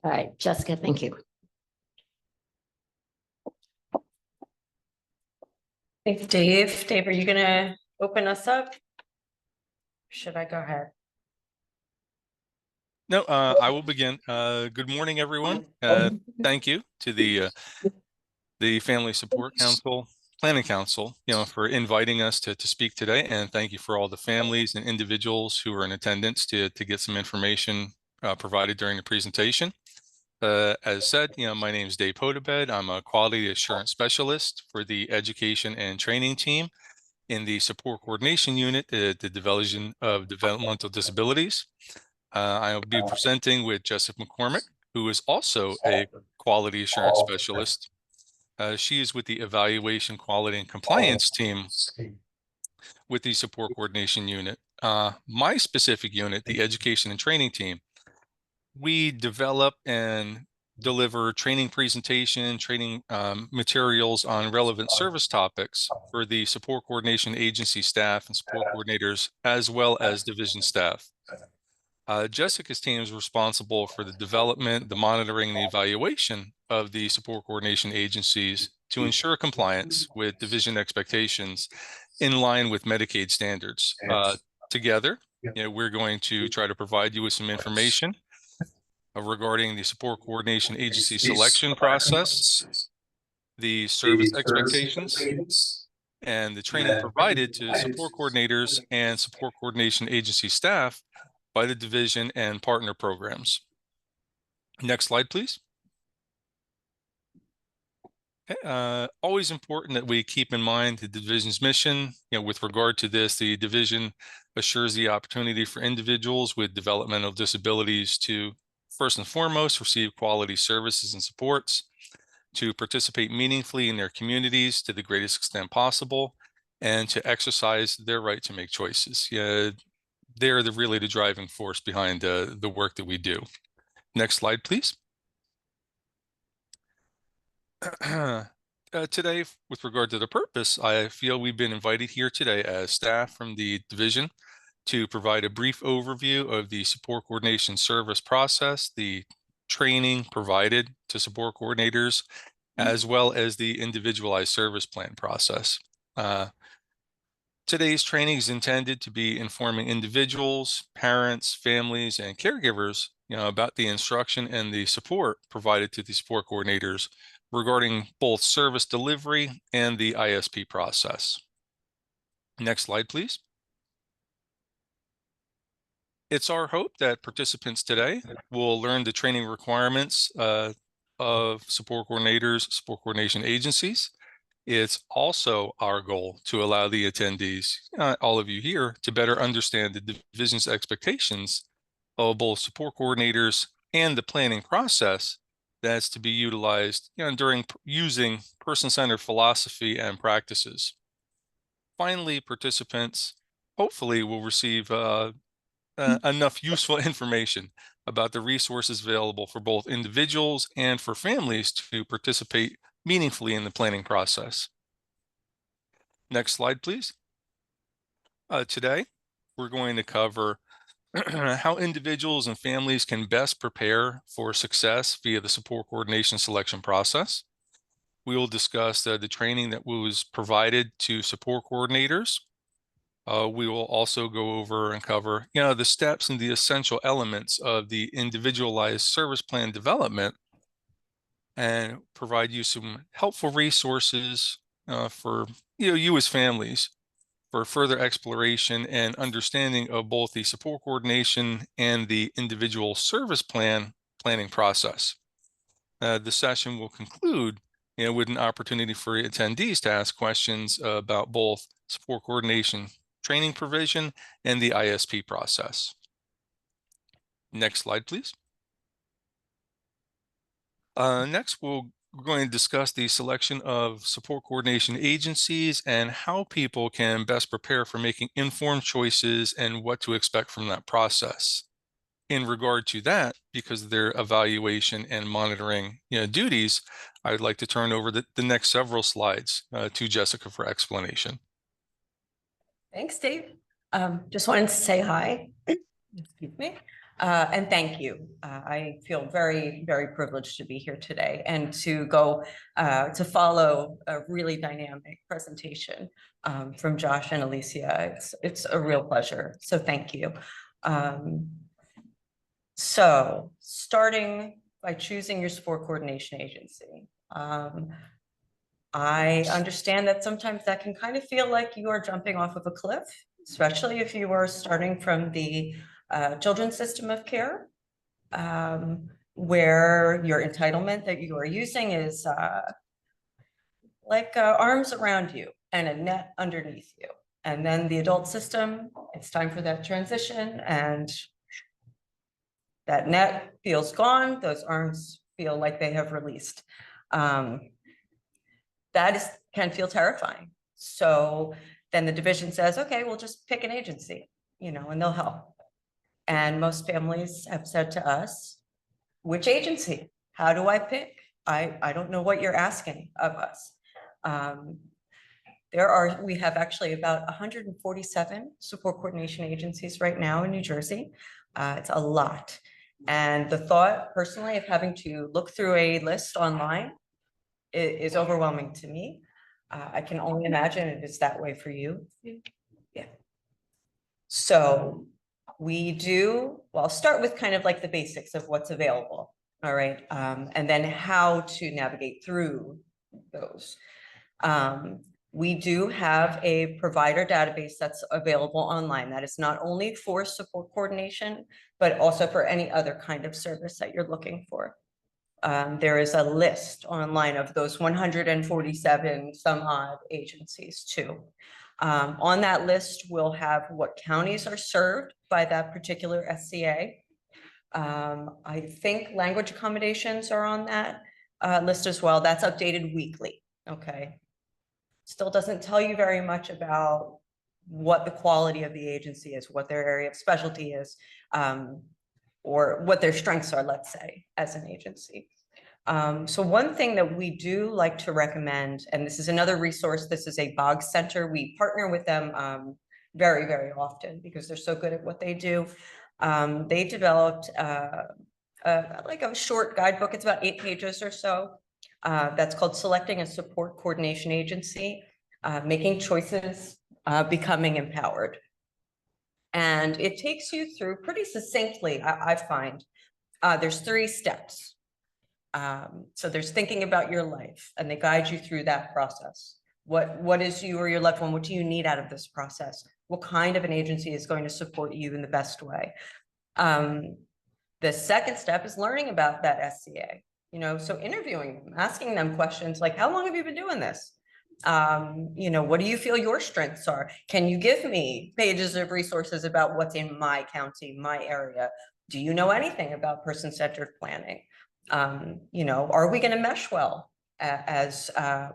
right, Jessica, thank you. Thanks, Dave. Dave, are you going to open us up? Should I go ahead? No, I will begin. Good morning, everyone. Thank you to the Family Support Council, Planning Council, for inviting us to speak today, and thank you for all the families and individuals who are in attendance to get some information provided during the presentation. As said, my name is Dave Podobed. I'm a quality assurance specialist for the education and training team in the support coordination unit at the Division of Developmental Disabilities. I'll be presenting with Jess McCormack, who is also a quality assurance specialist. She is with the evaluation, quality, and compliance team with the support coordination unit. My specific unit, the education and training team, we develop and deliver training presentation, training materials on relevant service topics for the support coordination agency staff and support coordinators, as well as division staff. Jessica's team is responsible for the development, the monitoring, and the evaluation of the support coordination agencies to ensure compliance with division expectations in line with Medicaid standards. Together, we're going to try to provide you with some information regarding the support coordination agency selection process, the service expectations, and the training provided to support coordinators and support coordination agency staff by the division and partner programs. Next slide, please. Okay, always important that we keep in mind the division's mission. With regard to this, the division assures the opportunity for individuals with developmental disabilities to, first and foremost, receive quality services and supports, to participate meaningfully in their communities to the greatest extent possible, and to exercise their right to make choices. They're really the driving force behind the work that we do. Next slide, please. Today, with regard to the purpose, I feel we've been invited here today as staff from the division to provide a brief overview of the support coordination service process, the training provided to support coordinators, as well as the individualized service plan process. Today's training is intended to be informing individuals, parents, families, and caregivers, about the instruction and the support provided to the support coordinators regarding both service delivery and the ISP process. Next slide, please. It's our hope that participants today will learn the training requirements of support coordinators, support coordination agencies. It's also our goal to allow the attendees, all of you here, to better understand the division's expectations of both support coordinators and the planning process that's to be utilized during using person-centered philosophy and practices. Finally, participants hopefully will receive enough useful information about the resources available for both individuals and for families to participate meaningfully in the planning process. Next slide, please. Today, we're going to cover how individuals and families can best prepare for success via the support coordination selection process. We will discuss the training that was provided to support coordinators. We will also go over and cover, the steps and the essential elements of the individualized service plan development, and provide you some helpful resources for you as families for further exploration and understanding of both the support coordination and the individual service plan planning process. The session will conclude with an opportunity for attendees to ask questions about both support coordination training provision and the ISP process. Next slide, please. Next, we're going to discuss the selection of support coordination agencies and how people can best prepare for making informed choices and what to expect from that process. In regard to that, because of their evaluation and monitoring duties, I would like to turn over the next several slides to Jessica for explanation. Thanks, Dave. Just wanted to say hi. Excuse me. And thank you. I feel very, very privileged to be here today and to go to follow a really dynamic presentation from Josh and Alycea. It's a real pleasure. So thank you. So starting by choosing your support coordination agency. I understand that sometimes that can kind of feel like you are jumping off of a cliff, especially if you are starting from the children's system of care, where your entitlement that you are using is like arms around you and a net underneath you. And then the adult system, it's time for that transition, and That net feels gone, those arms feel like they have released. Can feel terrifying. So then the division says, okay, we'll just pick an agency, and they'll help. And most families have said to us, which agency? How do I pick? I don't know what you're asking of us. We have actually about 147 support coordination agencies right now in New Jersey. It's a lot. And the thought personally of having to look through a list online is overwhelming to me. I can only imagine it is that way for you. Yeah. So I'll start with kind of like the basics of what's available. All right. And then how to navigate through those. We do have a provider database that's available online. That is not only for support coordination, but also for any other kind of service that you're looking for. There is a list online of those 147 some odd agencies too. On that list, we'll have what counties are served by that particular SCA. I think language accommodations are on that list as well. That's updated weekly, okay? Still doesn't tell you very much about what the quality of the agency is, what their area of specialty is, or what their strengths are, let's say, as an agency. So one thing that we do like to recommend, and this is another resource, this is a BOG Center. We partner with them very, very often because they're so good at what they do. They developed like a short guidebook. It's about 8 pages or so. That's called Selecting a Support Coordination Agency, Making Choices, Becoming Empowered. And it takes you through pretty succinctly, I find. There's 3 steps. So there's thinking about your life, and they guide you through that process. What is you or your loved one? What do you need out of this process? What kind of an agency is going to support you in the best way? The second step is learning about that SCA. So interviewing them, asking them questions like, how long have you been doing this? What do you feel your strengths are? Can you give me pages of resources about what's in my county, my area? Do you know anything about person-centered planning? Are we going to mesh well as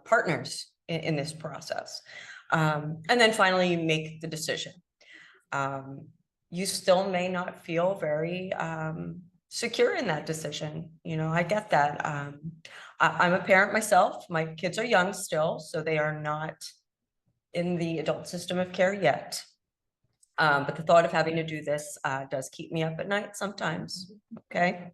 partners in this process? And then finally, you make the decision. You still may not feel very secure in that decision. I get that. I'm a parent myself. My kids are young still, so they are not in the adult system of care yet. But the thought of having to do this does keep me up at night sometimes. Okay.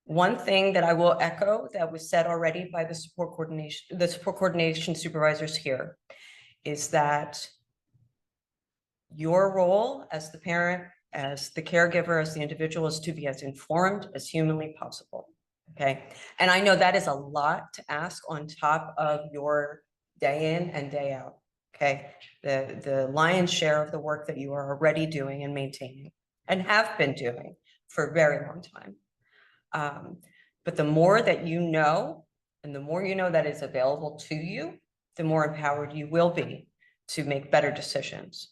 One thing that I will echo that was said already by the support coordination supervisors here is that your role as the parent, as the caregiver, as the individual is to be as informed as humanly possible. Okay. And I know that is a lot to ask on top of your day in and day out. Okay. The lion's share of the work that you are already doing and maintaining and have been doing for a very long time. But the more that you know, and the more you know that is available to you, the more empowered you will be to make better decisions.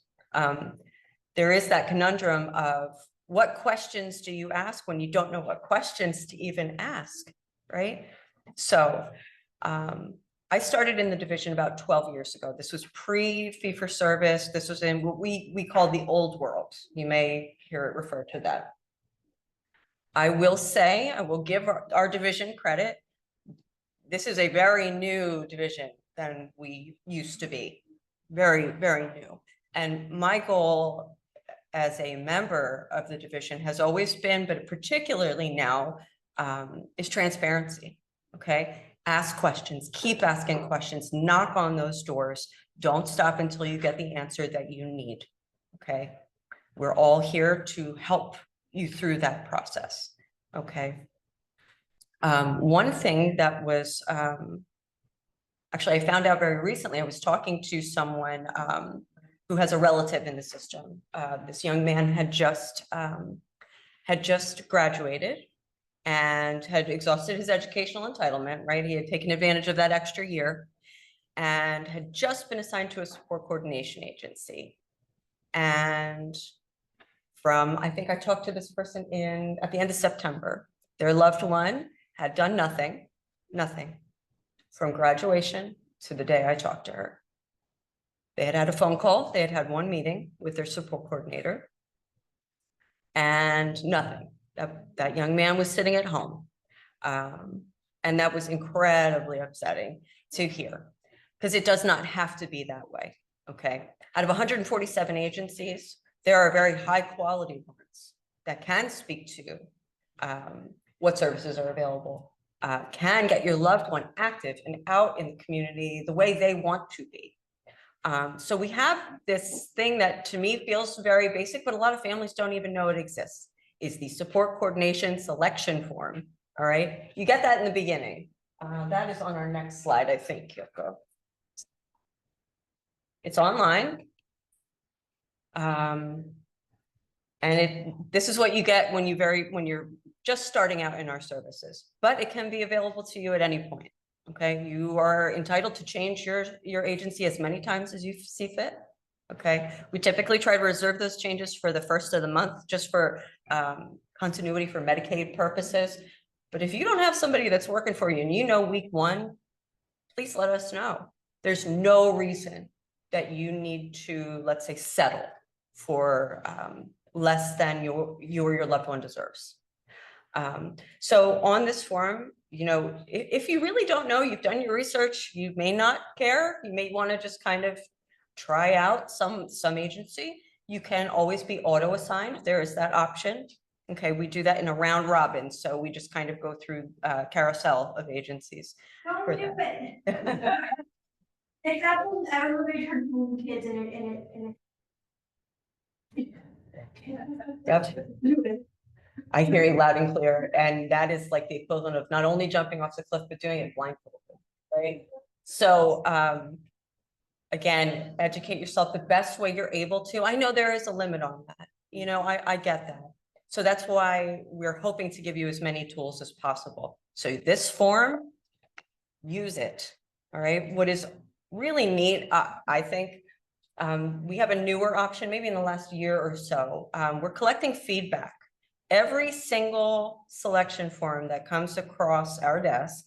There is that conundrum of what questions do you ask when you don't know what questions to even ask, right? So I started in the division about 12 years ago. This was pre-fee-for-service. This was in what we call the old world. You may hear it referred to that. I will say, I will give our division credit. This is a very new division than we used to be. Very, very new. And my goal as a member of the division has always been, but particularly now, is transparency. Okay. Ask questions, keep asking questions, knock on those doors. Don't stop until you get the answer that you need. Okay. We're all here to help you through that process. Okay. One thing that was, actually, I found out very recently, I was talking to someone who has a relative in the system. This young man had just graduated and had exhausted his educational entitlement, right? He had taken advantage of that extra year and had just been assigned to a support coordination agency. And I think I talked to this person at the end of September. Their loved one had done nothing from graduation to the day I talked to her. They had had a phone call. They had had one meeting with their support coordinator and nothing. That young man was sitting at home. And that was incredibly upsetting to hear, because it does not have to be that way, okay? Out of 147 agencies, there are very high quality ones that can speak to what services are available, can get your loved one active and out in the community the way they want to be. So we have this thing that to me feels very basic, but a lot of families don't even know it exists, is the support coordination selection form. All right, you get that in the beginning. That is on our next slide, I think, Yoko. It's online. And this is what you get when you're just starting out in our services, but it can be available to you at any point. Okay, you are entitled to change your agency as many times as you see fit. Okay, we typically try to reserve those changes for the first of the month, just for continuity for Medicaid purposes. But if you don't have somebody that's working for you and you know week one, please let us know. There's no reason that you need to, let's say, settle for less than you or your loved one deserves. So on this form, you know, if you really don't know, you've done your research, you may not care, you may want to just kind of try out some agency. You can always be auto assigned. There is that option. Okay, we do that in a round robin, so we just kind of go through a carousel of agencies. Don't do it. It happens every turn home kids in it. Yep. I hear you loud and clear, and that is like the equivalent of not only jumping off the cliff, but doing it blindfolded, right? So again, educate yourself the best way you're able to. I know there is a limit on that. You know, I get that. So that's why we're hoping to give you as many tools as possible. So this form, use it, all right? What is really neat, I think, we have a newer option, maybe in the last year or so. We're collecting feedback. Every single selection form that comes across our desk,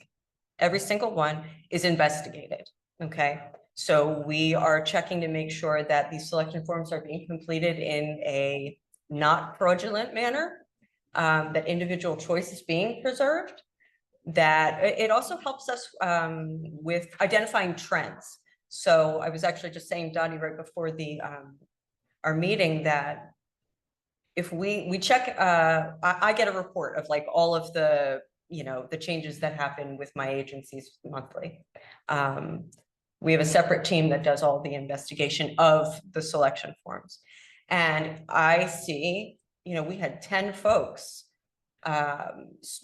every single one is investigated, okay? So we are checking to make sure that these selection forms are being completed in a not fraudulent manner, that individual choice is being preserved, that it also helps us with identifying trends. So I was actually just saying, Dottie, right before our meeting, that if we check, I get a report of like all of the, you know, the changes that happen with my agencies monthly. We have a separate team that does all the investigation of the selection forms. And I see, you know, we had 10 folks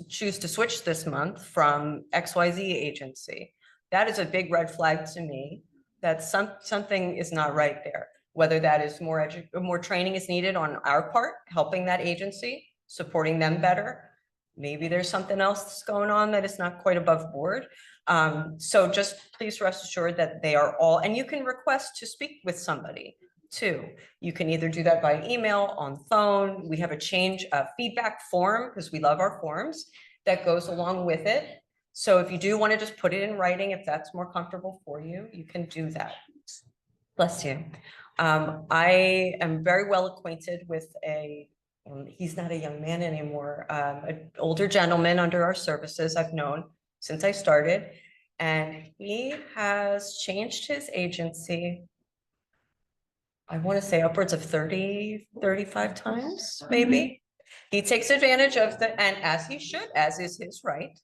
choose to switch this month from XYZ agency. That is a big red flag to me that something is not right there. Whether that is more training is needed on our part, helping that agency, supporting them better. Maybe there's something else that's going on that is not quite above board. So just please rest assured that they are all, and you can request to speak with somebody too. You can either do that by email, on phone. We have a feedback form, because we love our forms, that goes along with it. So if you do want to just put it in writing, if that's more comfortable for you, you can do that. Bless you. I am very well acquainted with he's not a young man anymore, an older gentleman under our services I've known since I started, and he has changed his agency, I want to say upwards of 30, 35 times, maybe. He takes advantage of and as he should, as is his right.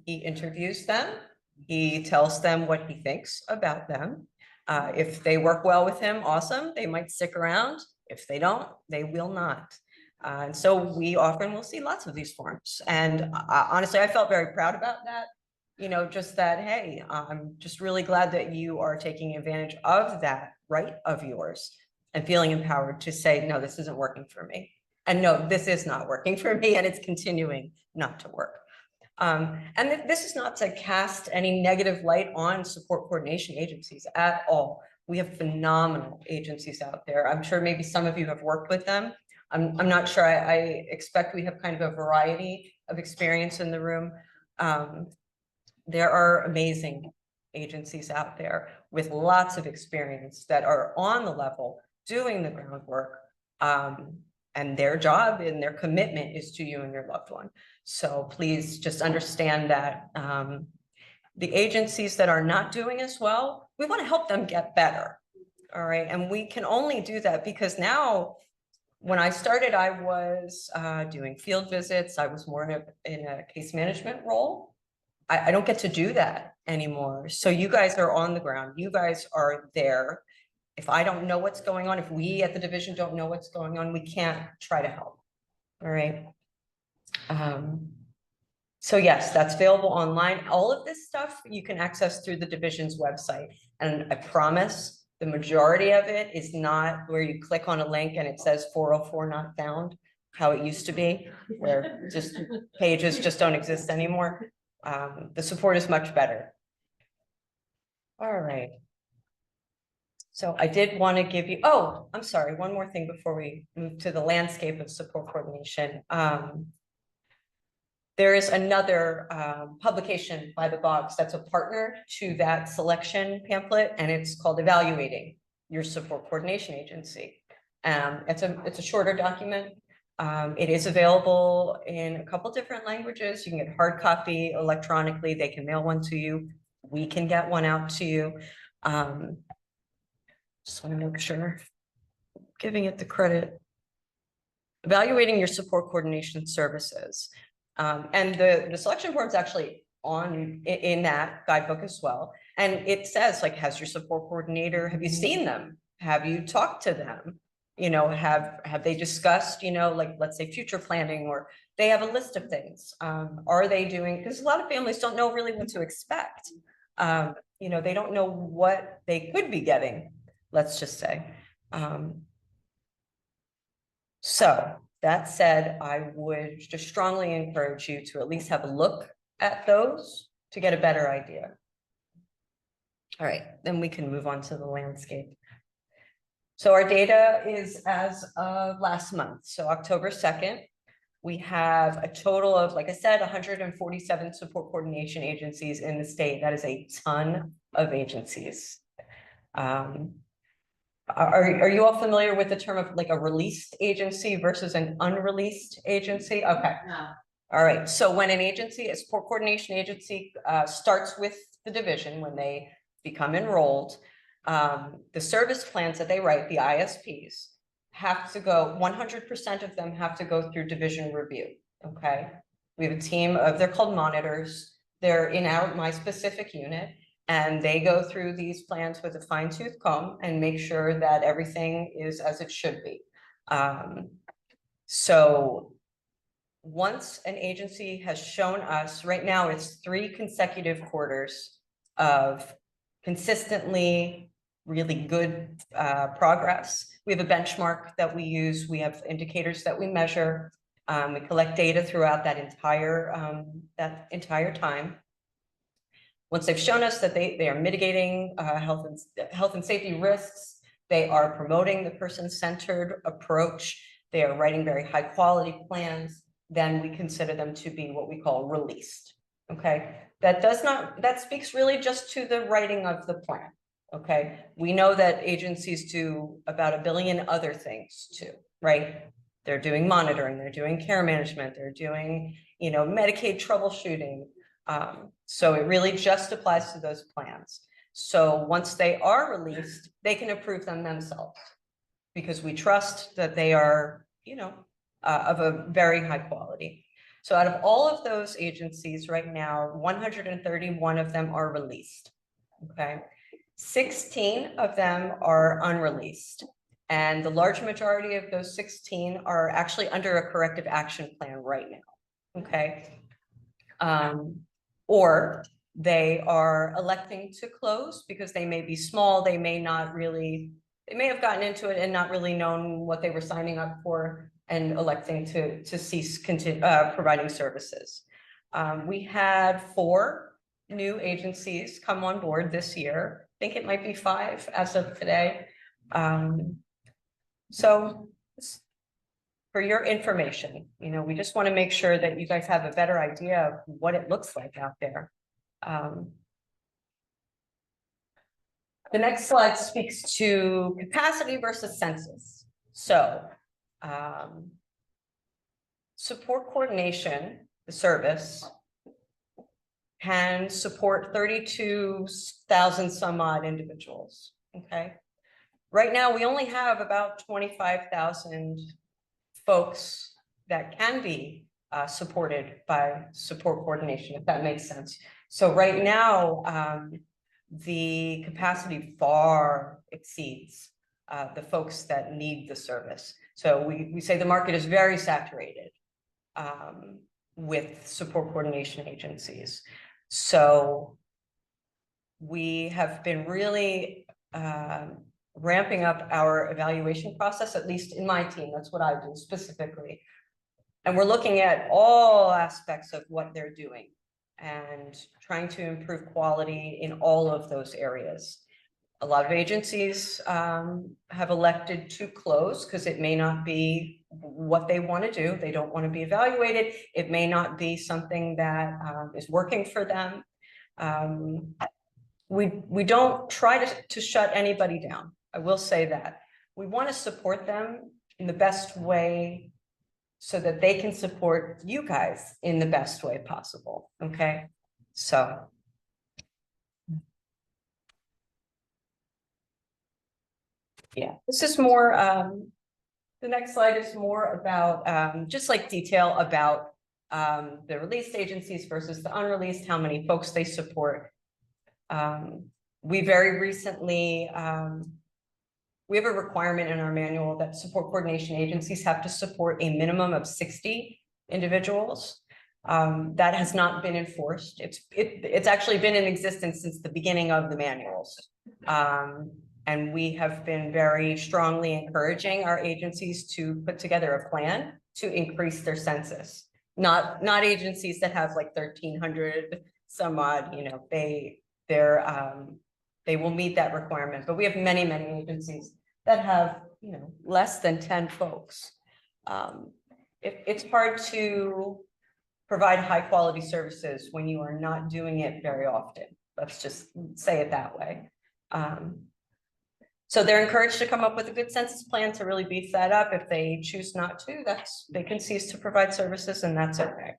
He interviews them. He tells them what he thinks about them. If they work well with him, awesome. They might stick around. If they don't, they will not. And so we often will see lots of these forms. And honestly, I felt very proud about that. You know, just that, hey, I'm just really glad that you are taking advantage of that right of yours and feeling empowered to say, no, this isn't working for me. And no, this is not working for me, and it's continuing not to work. And this is not to cast any negative light on support coordination agencies at all. We have phenomenal agencies out there. I'm sure maybe some of you have worked with them. I'm not sure. I expect we have kind of a variety of experience in the room. There are amazing agencies out there with lots of experience that are on the level doing the groundwork. And their job and their commitment is to you and your loved one. So please just understand that the agencies that are not doing as well, we want to help them get better. All right. And we can only do that because now, when I started, I was doing field visits. I was more in a case management role. I don't get to do that anymore. So you guys are on the ground. You guys are there. If I don't know what's going on, if we at the division don't know what's going on, we can't try to help. All right. So yes, that's available online. All of this stuff you can access through the division's website. And I promise the majority of it is not where you click on a link and it says 404 not found, how it used to be, where just pages just don't exist anymore. The support is much better. All right. So I did want to give you, oh, I'm sorry, one more thing before we move to the landscape of support coordination. There is another publication by the Boggs that's a partner to that selection pamphlet, and it's called Evaluating Your Support Coordination Agency. It's a shorter document. It is available in a couple different languages. You can get hard copy electronically. They can mail one to you. We can get one out to you. Just want to make sure I'm giving it the credit. Evaluating your support coordination services. And the selection form is actually in that guidebook as well. And it says, like, has your support coordinator, have you seen them? Have you talked to them? You know, have they discussed, you know, like, let's say future planning, or they have a list of things. Are they doing, because a lot of families don't know really what to expect. You know, they don't know what they could be getting, let's just say. So that said, I would just strongly encourage you to at least have a look at those to get a better idea. All right, then we can move on to the landscape. So our data is as of last month, so October 2nd. We have a total of, like I said, 147 support coordination agencies in the state. That is a ton of agencies. Are you all familiar with the term of like a released agency versus an unreleased agency? Okay. No. All right. So when an agency, a support coordination agency, starts with the division, when they become enrolled, the service plans that they write, the ISPs, have to go, 100% of them have to go through division review. Okay. We have a team of, they're called monitors. They're in my specific unit. And they go through these plans with a fine-tooth comb and make sure that everything is as it should be. So once an agency has shown us, right now it's 3 consecutive quarters of consistently really good progress. We have a benchmark that we use. We have indicators that we measure. We collect data throughout that entire time. Once they've shown us that they are mitigating health and safety risks, they are promoting the person-centered approach, they are writing very high quality plans, then we consider them to be what we call released. Okay, that speaks really just to the writing of the plan. Okay, we know that agencies do about 1 billion other things too, right? They're doing monitoring, they're doing care management, they're doing, you know, Medicaid troubleshooting. So it really just applies to those plans. So once they are released, they can approve them themselves because we trust that they are, you know, of a very high quality. So out of all of those agencies right now, 131 of them are released. Okay, 16 of them are unreleased. And the large majority of those 16 are actually under a corrective action plan right now. Okay. Or they are electing to close because they may be small, they may have gotten into it and not really known what they were signing up for and electing to cease providing services. We had 4 new agencies come on board this year. think it might be 5 as of today. So for your information, you know, we just want to make sure that you guys have a better idea of what it looks like out there. The next slide speaks to capacity versus census. So support coordination, the service, can support 32,000 some odd individuals, okay? Right now, we only have about 25,000 folks that can be supported by support coordination, if that makes sense. So right now, the capacity far exceeds the folks that need the service. So we say the market is very saturated with support coordination agencies. So we have been really ramping up our evaluation process, at least in my team. That's what I do specifically. And we're looking at all aspects of what they're doing and trying to improve quality in all of those areas. A lot of agencies have elected to close because it may not be what they want to do. They don't want to be evaluated. It may not be something that is working for them. We don't try to shut anybody down. I will say that. We want to support them in the best way so that they can support you guys in the best way possible, okay? So. Yeah, this is more, the next slide is more about just like detail about the released agencies versus the unreleased, how many folks they support. We very recently, we have a requirement in our manual that support coordination agencies have to support a minimum of 60 individuals. That has not been enforced. It's actually been in existence since the beginning of the manuals. And we have been very strongly encouraging our agencies to put together a plan to increase their census. Not agencies that have like 1,300 some odd, you know, they will meet that requirement. But we have many agencies that have, you know, less than 10 folks. It's hard to provide high quality services when you are not doing it very often. Let's just say it that way. So they're encouraged to come up with a good census plan to really beef that up. If they choose not to, they can cease to provide services, and that's okay.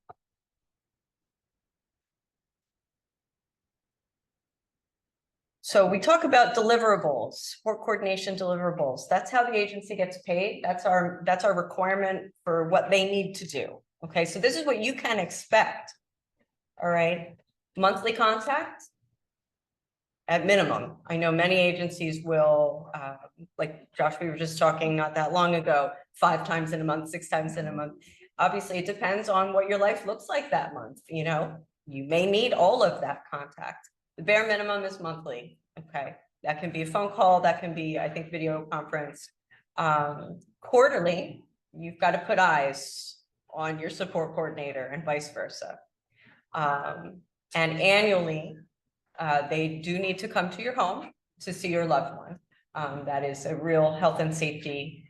So we talk about deliverables, support coordination deliverables. That's how the agency gets paid. That's our requirement for what they need to do. Okay, so this is what you can expect. All right, monthly contact. At minimum, I know many agencies will, like Josh, we were just talking not that long ago, 5 times in a month, 6 times in a month. Obviously, it depends on what your life looks like that month. You know, you may need all of that contact. The bare minimum is monthly. Okay, that can be a phone call. That can be, I think, video conference. Quarterly, you've got to put eyes on your support coordinator and vice versa. And annually, they do need to come to your home to see your loved one. That is a real health and safety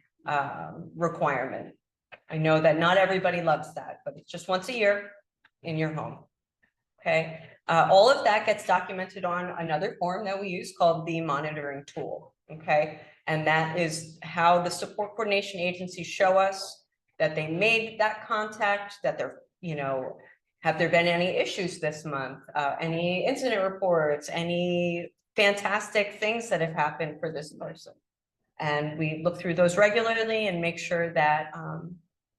requirement. I know that not everybody loves that, but it's just once a year in your home. Okay, all of that gets documented on another form that we use called the monitoring tool. Okay, and that is how the support coordination agencies show us that they made that contact, that they're, you know, have there been any issues this month, any incident reports, any fantastic things that have happened for this person. And we look through those regularly and make sure that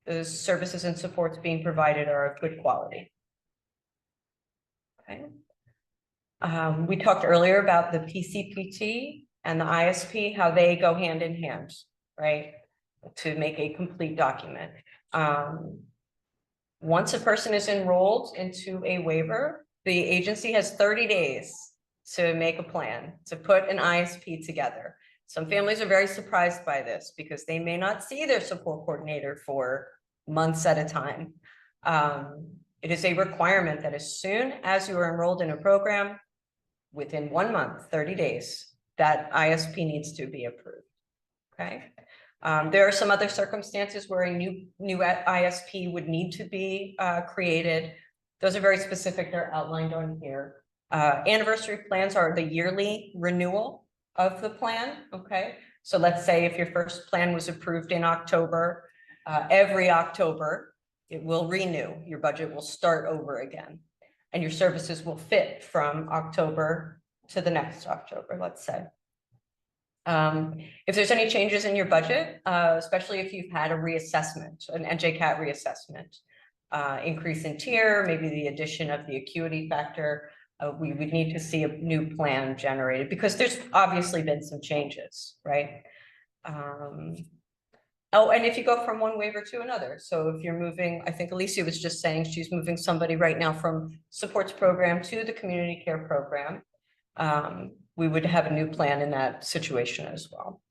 the services and supports being provided are of good quality. Okay. We talked earlier about the PCPT and the ISP, how they go hand in hand, right, to make a complete document. Once a person is enrolled into a waiver, the agency has 30 days to make a plan, to put an ISP together. Some families are very surprised by this because they may not see their support coordinator for months at a time. It is a requirement that as soon as you are enrolled in a program, within 1 month, 30 days, that ISP needs to be approved. Okay. There are some other circumstances where a new ISP would need to be created. Those are very specific. They're outlined on here. Anniversary plans are the yearly renewal of the plan. Okay. So let's say if your first plan was approved in October, every October, it will renew. Your budget will start over again. And your services will fit from October to the next October, let's say. If there's any changes in your budget, especially if you've had a reassessment, an NJCAT reassessment, increase in tier, maybe the addition of the acuity factor, we would need to see a new plan generated because there's obviously been some changes, right? Oh, and if you go from one waiver to another, so if you're moving, I think Alycea was just saying she's moving somebody right now from supports program to the community care program. We would have a new plan in that situation as well.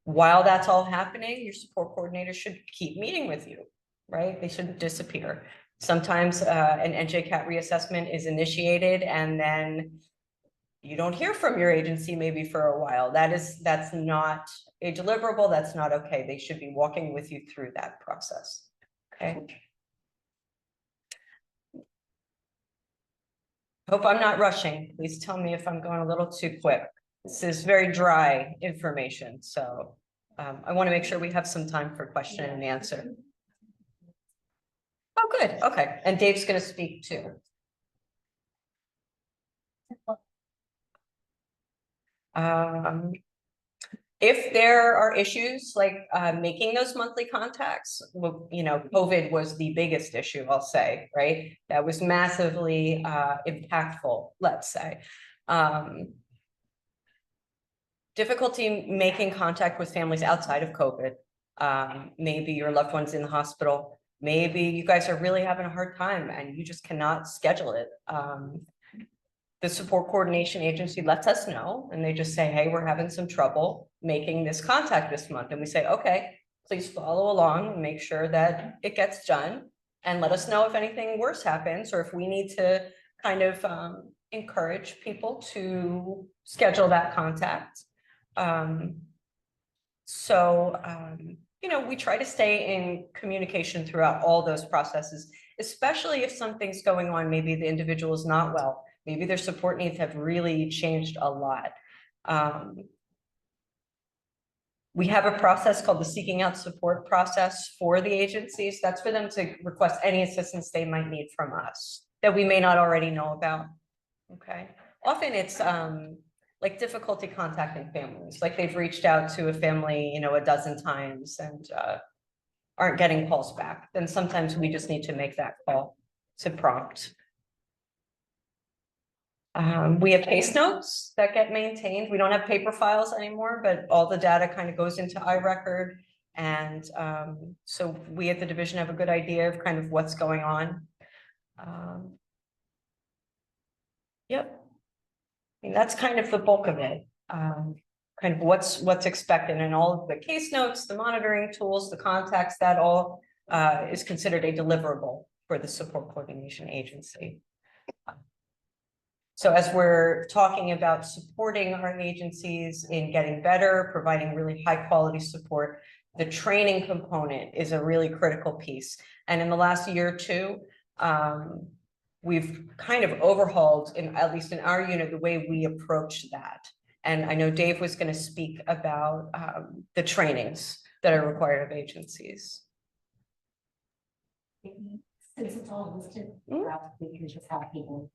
While that's all happening, your support coordinator should keep meeting with you, right? They shouldn't disappear. Sometimes an NJCAT reassessment is initiated and then you don't hear from your agency maybe for a while. That's not a deliverable. That's not okay. They should be walking with you through that process. Okay. Hope I'm not rushing. Please tell me if I'm going a little too quick. This is very dry information. So I want to make sure we have some time for question and answer. Oh, good. Okay. And Dave's going to speak too. If there are issues like making those monthly contacts, well, you know, COVID was the biggest issue, I'll say, right? That was massively impactful, let's say. Difficulty making contact with families outside of COVID. Maybe your loved one's in the hospital. Maybe you guys are really having a hard time and you just cannot schedule it. The support coordination agency lets us know and they just say, hey, we're having some trouble making this contact this month. And we say, okay, please follow along and make sure that it gets done and let us know if anything worse happens or if we need to kind of encourage people to schedule that contact. You know, we try to stay in communication throughout all those processes, especially if something's going on, maybe the individual is not well. Maybe their support needs have really changed a lot. We have a process called the Seeking Out Support process for the agencies. That's for them to request any assistance they might need from us that we may not already know about. Okay. Often it's like difficulty contacting families, like they've reached out to a family, you know, a dozen times and aren't getting calls back. Then sometimes we just need to make that call to prompt. We have case notes that get maintained. We don't have paper files anymore, but all the data kind of goes into iRecord. And so we at the division have a good idea of kind of what's going on. Yep. I mean, that's kind of the bulk of it. Kind of what's expected and all of the case notes, the monitoring tools, the contacts, that all is considered a deliverable for the support coordination agency. So as we're talking about supporting our agencies in getting better, providing really high quality support, the training component is a really critical piece. And in the last year or two, we've kind of overhauled, at least in our unit, the way we approach that. And I know Dave was going to speak about the trainings that are required of agencies. Since it's all listed, we can just have people.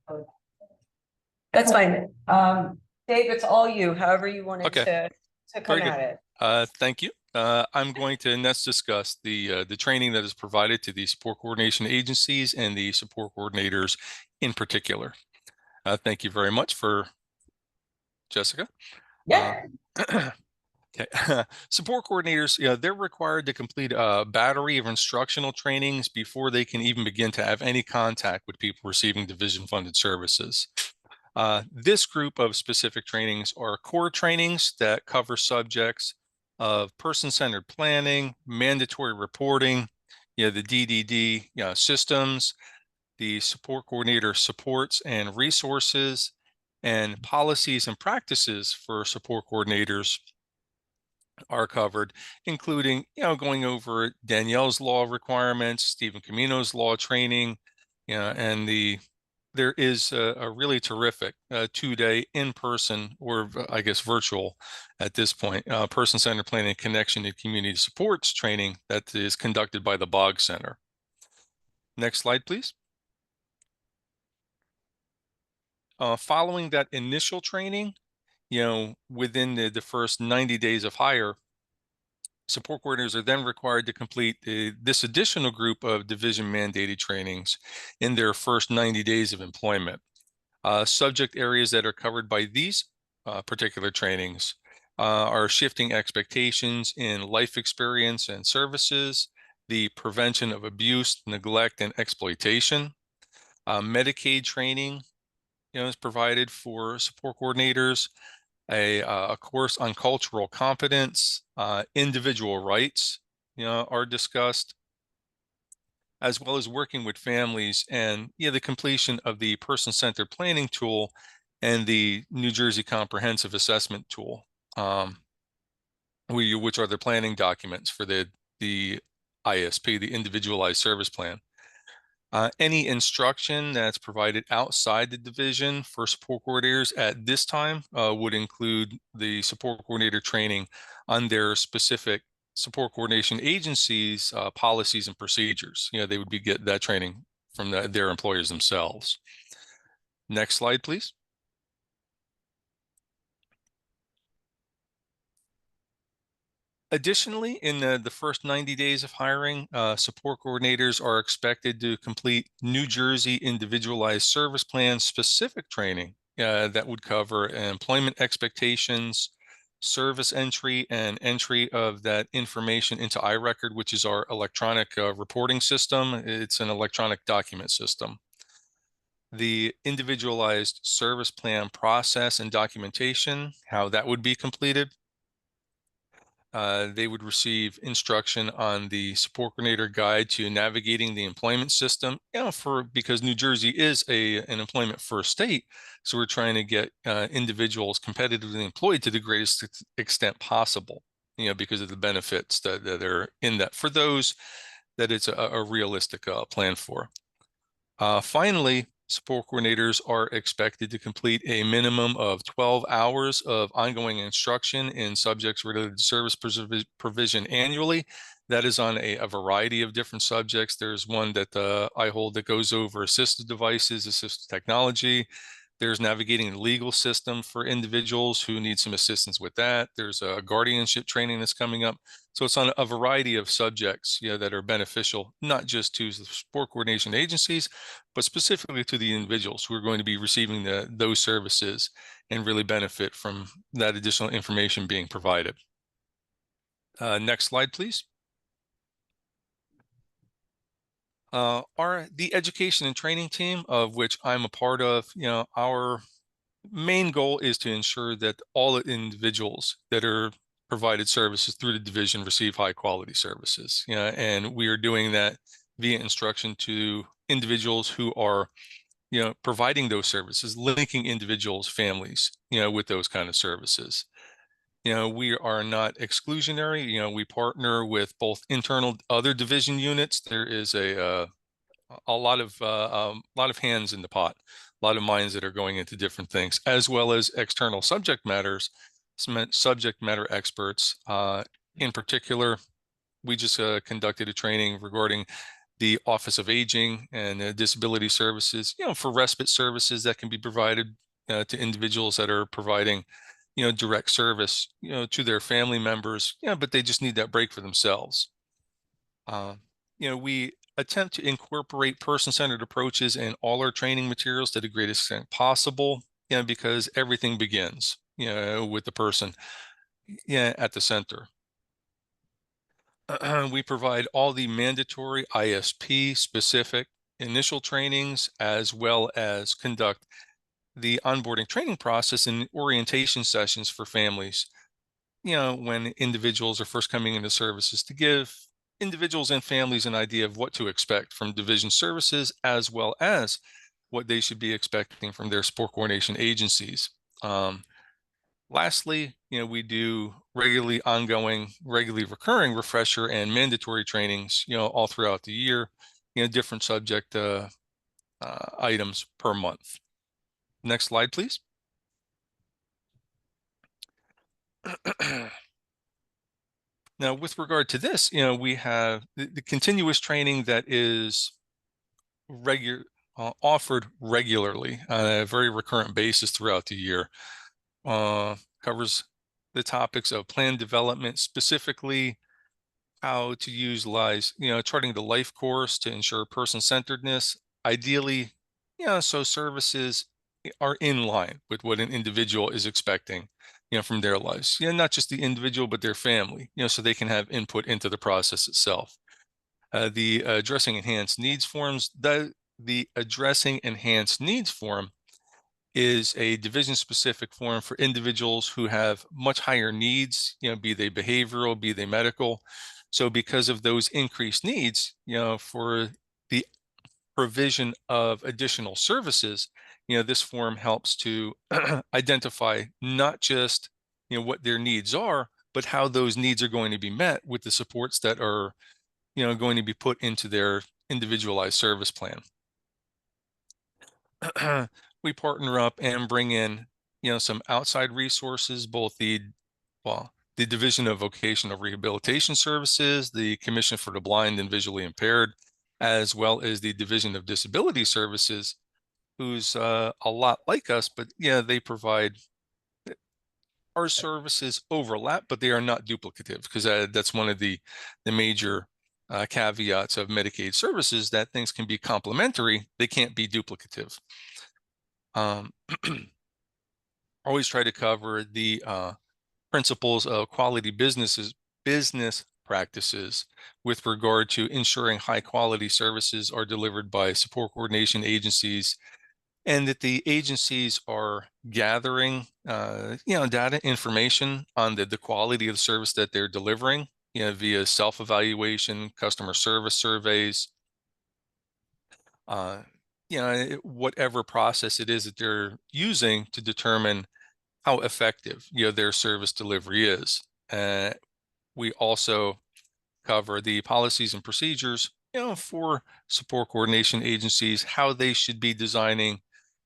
That's fine. Dave, it's all you, however you wanted to come at it. Thank you. I'm going to next discuss the training that is provided to the support coordination agencies and the support coordinators in particular. Thank you very much for Jessica. Yeah. Okay. Support coordinators, they're required to complete a battery of instructional trainings before they can even begin to have any contact with people receiving division funded services. This group of specific trainings are core trainings that cover subjects of person-centered planning, mandatory reporting, the DDD systems, the support coordinator supports and resources, and policies and practices for support coordinators are covered, including, going over Danielle's law requirements, Stephen Camino's law training, and there is a really terrific 2-day in-person, or I guess virtual at this point, person-centered planning connection to community supports training that is conducted by the Bog Center. Next slide, please. Following that initial training, within the first 90 days of hire, support coordinators are then required to complete this additional group of division mandated trainings in their first 90 days of employment. Subject areas that are covered by these particular trainings are shifting expectations in life experience and services, the prevention of abuse, neglect, and exploitation. Medicaid training, is provided for support coordinators. A course on cultural competence, individual rights, are discussed, as well as working with families, and the completion of the person-centered planning tool and the New Jersey Comprehensive Assessment Tool, which are the planning documents for the ISP, the Individualized Service Plan. Any instruction that's provided outside the division for support coordinators at this time would include the support coordinator training on their specific support coordination agencies, policies and procedures. They would get that training from their employers themselves. Next slide, please. Additionally, in the first 90 days of hiring, support coordinators are expected to complete New Jersey Individualized Service Plan specific training that would cover employment expectations, service entry, and entry of that information into iRecord, which is our electronic reporting system. It's an electronic document system. The Individualized Service Plan process and documentation, how that would be completed. They would receive instruction on the support coordinator guide to navigating the employment system, because New Jersey is an employment first state. So we're trying to get individuals competitively employed to the greatest extent possible, because of the benefits that are in that, for those that it's a realistic plan for. Finally, support coordinators are expected to complete a minimum of 12 hours of ongoing instruction in subjects related to service provision annually. That is on a variety of different subjects. There's one that I hold that goes over assistive devices, assistive technology. There's navigating the legal system for individuals who need some assistance with that. There's a guardianship training that's coming up. So it's on a variety of subjects that are beneficial, not just to the support coordination agencies, but specifically to the individuals who are going to be receiving those services and really benefit from that additional information being provided. Next slide, please. The education and training team, of which I'm a part of, our main goal is to ensure that all individuals that are provided services through the division receive high quality services. And we are doing that via instruction to individuals who are, providing those services, linking individuals' families, with those kind of services. We are not exclusionary. We partner with both internal other division units. There is a lot of hands in the pot, a lot of minds that are going into different things, as well as external subject matter experts. In particular, we just conducted a training regarding the Office of Aging and Disability Services, for respite services that can be provided to individuals that are providing, direct service, to their family members, but they just need that break for themselves. We attempt to incorporate person-centered approaches in all our training materials to the greatest extent possible, because everything begins, with the person, at the center. We provide all the mandatory ISP specific initial trainings, as well as conduct the onboarding training process and orientation sessions for families, when individuals are first coming into services, to give individuals and families an idea of what to expect from division services, as well as what they should be expecting from their support coordination agencies. Lastly, we do regularly recurring refresher and mandatory trainings, all throughout the year, different subject items per month. Next slide, please. Now, with regard to this, we have the continuous training that is offered regularly on a very recurrent basis throughout the year. Covers the topics of plan development, specifically how to utilize, charting the life course to ensure person-centeredness. Ideally, so services are in line with what an individual is expecting, from their lives. Not just the individual, but their family, so they can have input into the process itself. The addressing enhanced needs forms, the addressing enhanced needs form is a division-specific form for individuals who have much higher needs, be they behavioral, be they medical. So because of those increased needs, for the provision of additional services, this form helps to identify not just, what their needs are, but how those needs are going to be met with the supports that are, going to be put into their individualized service plan. We partner up and bring in, some outside resources, both the Division of Vocational Rehabilitation Services, the Commission for the Blind and Visually Impaired, as well as the Division of Disability Services, who's a lot like us, but they provide, our services overlap, but they are not duplicative, because that's one of the major caveats of Medicaid services, that things can be complementary, they can't be duplicative. Always try to cover the principles of quality business practices with regard to ensuring high quality services are delivered by support coordination agencies, and that the agencies are gathering data information on the quality of the service that they're delivering, via self-evaluation, customer service surveys, whatever process it is that they're using to determine how effective, their service delivery is. We also cover the policies and procedures, for support coordination agencies, how they should be designing,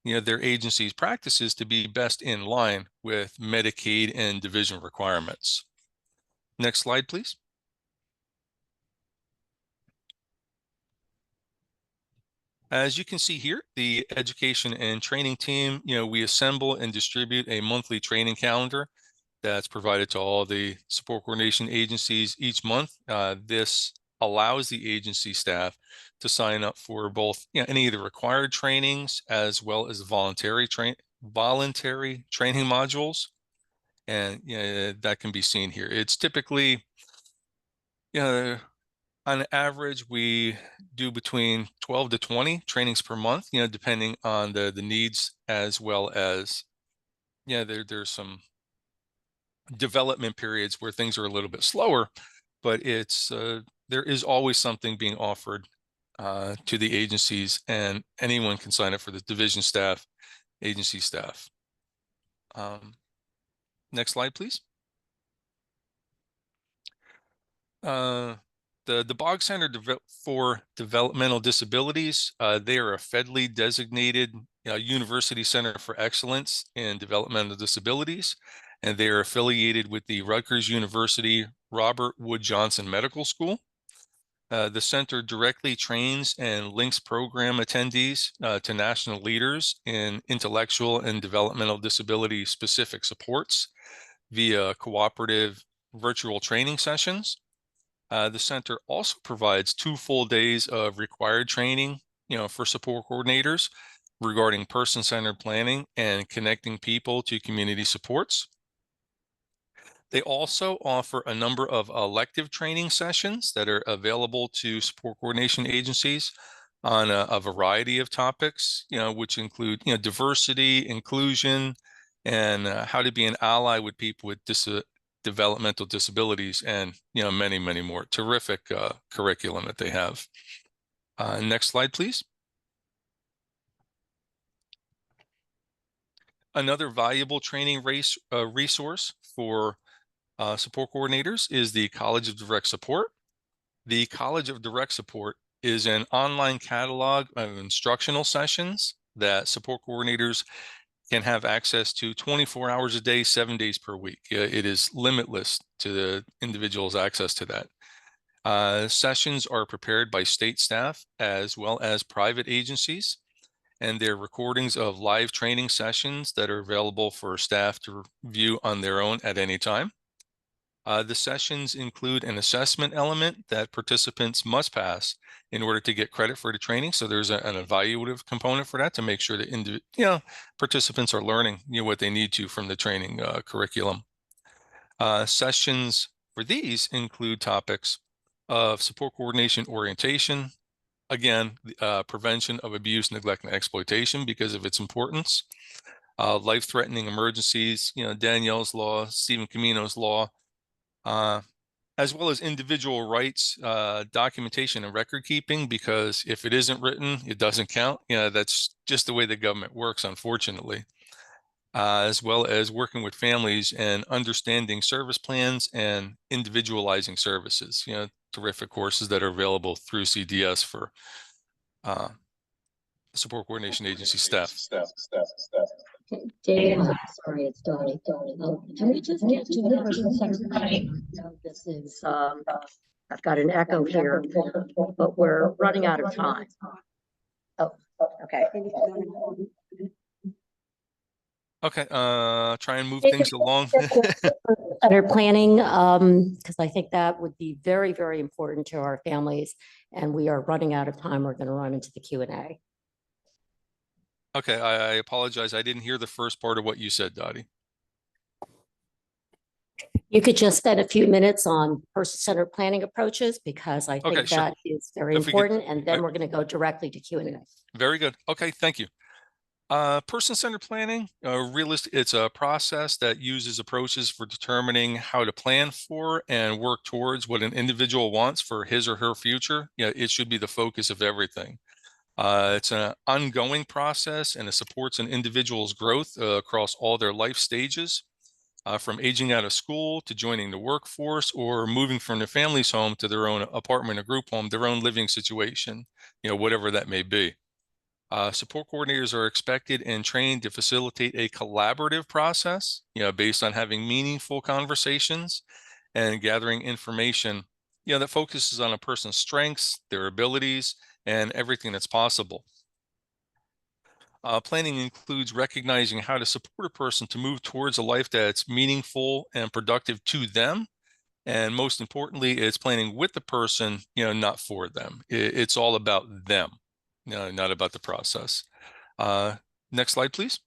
their agency's practices to be best in line with Medicaid and division requirements. Next slide, please. As you can see here, the education and training team, we assemble and distribute a monthly training calendar that's provided to all the support coordination agencies each month. This allows the agency staff to sign up for both, any of the required trainings as well as voluntary training modules. And that can be seen here. It's typically, on average, we do between 12 to 20 trainings per month, depending on the needs, as well as, there's some development periods where things are a little bit slower, but it's there is always something being offered to the agencies, and anyone can sign up for the division staff, agency staff. Next slide, please. The Bog Center for Developmental Disabilities, they are a federally designated University Center for Excellence in Developmental Disabilities, and they are affiliated with the Rutgers University Robert Wood Johnson Medical School. The center directly trains and links program attendees to national leaders in intellectual and developmental disability specific supports via cooperative virtual training sessions. The center also provides 2 full days of required training, for support coordinators regarding person-centered planning and connecting people to community supports. They also offer a number of elective training sessions that are available to support coordination agencies on a variety of topics, which include, diversity, inclusion, and how to be an ally with people with developmental disabilities, and many, many more. Terrific curriculum that they have. Next slide, please. Another valuable training resource for support coordinators is the College of Direct Support. The College of Direct Support is an online catalog of instructional sessions that support coordinators can have access to 24 hours a day, 7 days per week. It is limitless to the individual's access to that. Sessions are prepared by state staff as well as private agencies, and they're recordings of live training sessions that are available for staff to view on their own at any time. The sessions include an assessment element that participants must pass in order to get credit for the training. So there's an evaluative component for that to make sure that participants are learning what they need to from the training curriculum. Sessions for these include topics of support coordination orientation, again, prevention of abuse, neglect, and exploitation because of its importance, life-threatening emergencies, Danielle's law, Stephen Camino's law, as well as individual rights, documentation and record keeping, because if it isn't written, it doesn't count. That's just the way the government works, unfortunately. As well as working with families and understanding service plans and individualizing services, terrific courses that are available through CDS for support coordination agency staff. David, I'm sorry, it's Donnie. Can we just get to the person secretary? This is, I've got an echo here, but we're running out of time. Oh, okay. Okay, try and move things along. Better planning, because I think that would be very, very important to our families. And we are running out of time. We're going to run into the Q&A. Okay, I apologize. I didn't hear the first part of what you said, Dottie. You could just spend a few minutes on person-centered planning approaches, because I think sure. that is very important. And then we're going to go directly to Q&A. Very good. Okay, thank you. Person-centered planning, it's a process that uses approaches for determining how to plan for and work towards what an individual wants for his or her future. It should be the focus of everything. It's an ongoing process, and it supports an individual's growth across all their life stages, from aging out of school to joining the workforce or moving from their family's home to their own apartment or group home, their own living situation, whatever that may be. Support coordinators are expected and trained to facilitate a collaborative process, based on having meaningful conversations and gathering information, that focuses on a person's strengths, their abilities, and everything that's possible. Planning includes recognizing how to support a person to move towards a life that's meaningful and productive to them. And most importantly, it's planning with the person, not for them. It's all about them, not about the process. Next slide, please.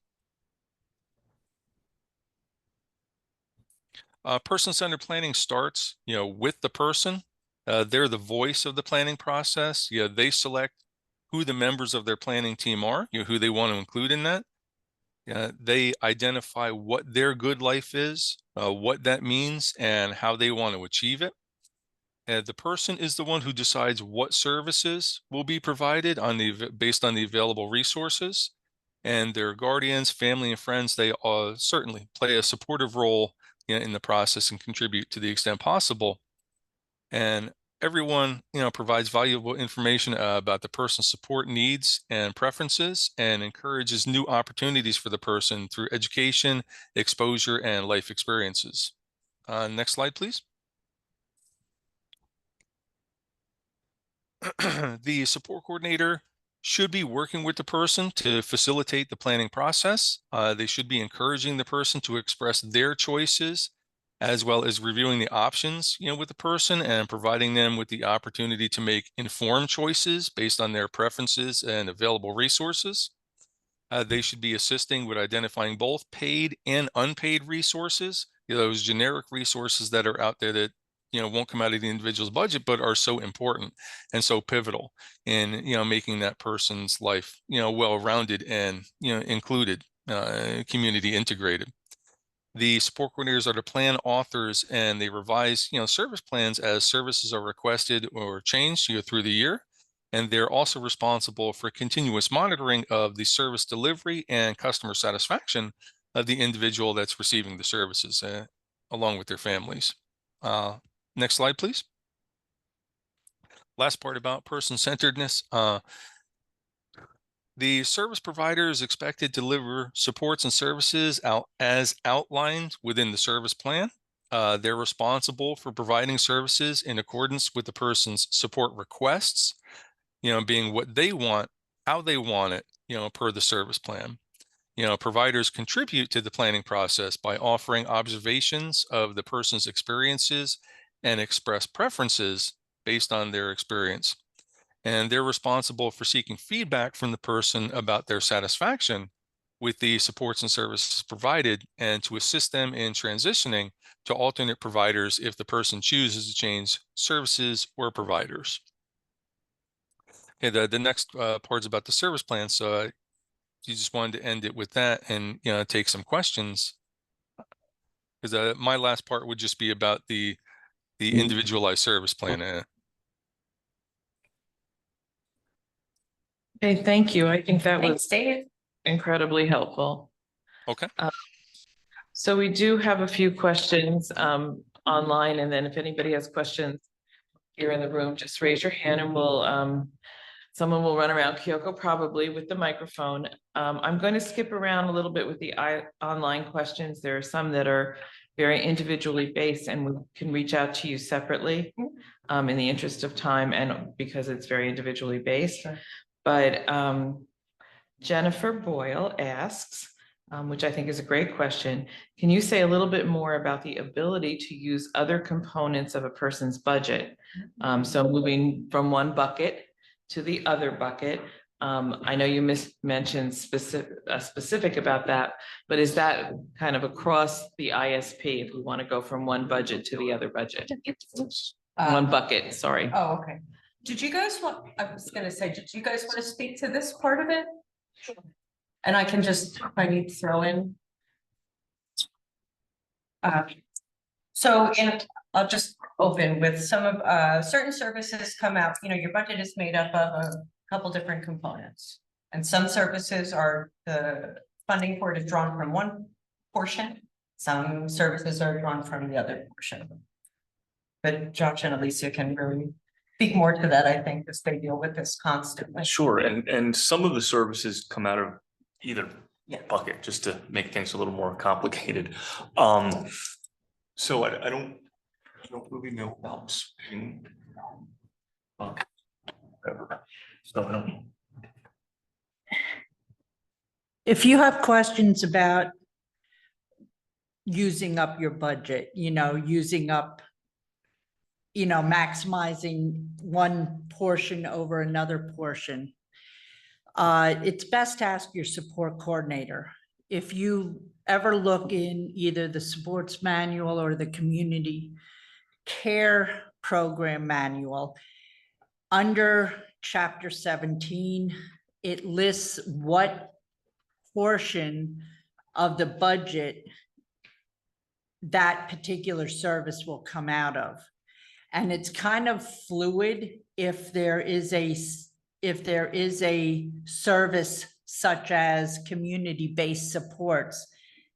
Person-centered planning starts, with the person. They're the voice of the planning process. They select who the members of their planning team are, who they want to include in that. They identify what their good life is, what that means, and how they want to achieve it. The person is the one who decides what services will be provided based on the available resources. And their guardians, family, and friends, they certainly play a supportive role in the process and contribute to the extent possible. And everyone, provides valuable information about the person's support needs and preferences, and encourages new opportunities for the person through education, exposure, and life experiences. Next slide, please. The support coordinator should be working with the person to facilitate the planning process. They should be encouraging the person to express their choices, as well as reviewing the options, with the person and providing them with the opportunity to make informed choices based on their preferences and available resources. They should be assisting with identifying both paid and unpaid resources, those generic resources that are out there that won't come out of the individual's budget, but are so important and so pivotal in, making that person's life, well-rounded and, included, community integrated. The support coordinators are the plan authors, and they revise, service plans as services are requested or changed, through the year. And they're also responsible for continuous monitoring of the service delivery and customer satisfaction the individual that's receiving the services along with their families. Next slide, please. Last part about person-centeredness. The service provider is expected to deliver supports and services as outlined within the service plan. They're responsible for providing services in accordance with the person's support requests, being what they want, how they want it, per the service plan. Providers contribute to the planning process by offering observations of the person's experiences and express preferences based on their experience. And they're responsible for seeking feedback from the person about their satisfaction with the supports and services provided, and to assist them in transitioning to alternate providers if the person chooses to change services or providers. Okay, the next part is about the service plan. So you just wanted to end it with that and take some questions, because my last part would just be about the individualized service plan. Okay, thank you. I think that Thanks, was Dave. incredibly helpful. Okay. So we do have a few questions online, and then if anybody has questions here in the room, just raise your hand and we'll someone will run around, Kyoko probably, with the microphone. I'm going to skip around a little bit with the online questions. There are some that are very individually based, and we can reach out to you separately in the interest of time and because it's very individually based. Sure. But Jennifer Boyle asks, which I think is a great question, can you say a little bit more about the ability to use other components of a person's budget? So moving from one bucket to the other bucket. I know you mentioned specific about that, but is that kind of across the ISP if we want to go from one budget to the other budget? One bucket, sorry. Oh, okay. Did you guys want, I was gonna say, did you guys want to speak to this part of it? And I can just, if I need to throw in. I'll just open with some of, certain services come out, your budget is made up of a couple different components. And some services are, the funding for it is drawn from one portion. Some services are drawn from the other portion. But Josh and Alycea can really speak more to that, I think, as they deal with this constantly. Sure, and some of the services come out of either Yeah. bucket, just to make things a little more complicated. So I don't really know about spending. Whatever. So I don't. If you have questions about using up your budget, using up, maximizing one portion over another portion, it's best to ask your support coordinator. If you ever look in either the supports manual or the community care program manual, under chapter 17, it lists what portion of the budget that particular service will come out of. And it's kind of fluid if there is a service such as community-based supports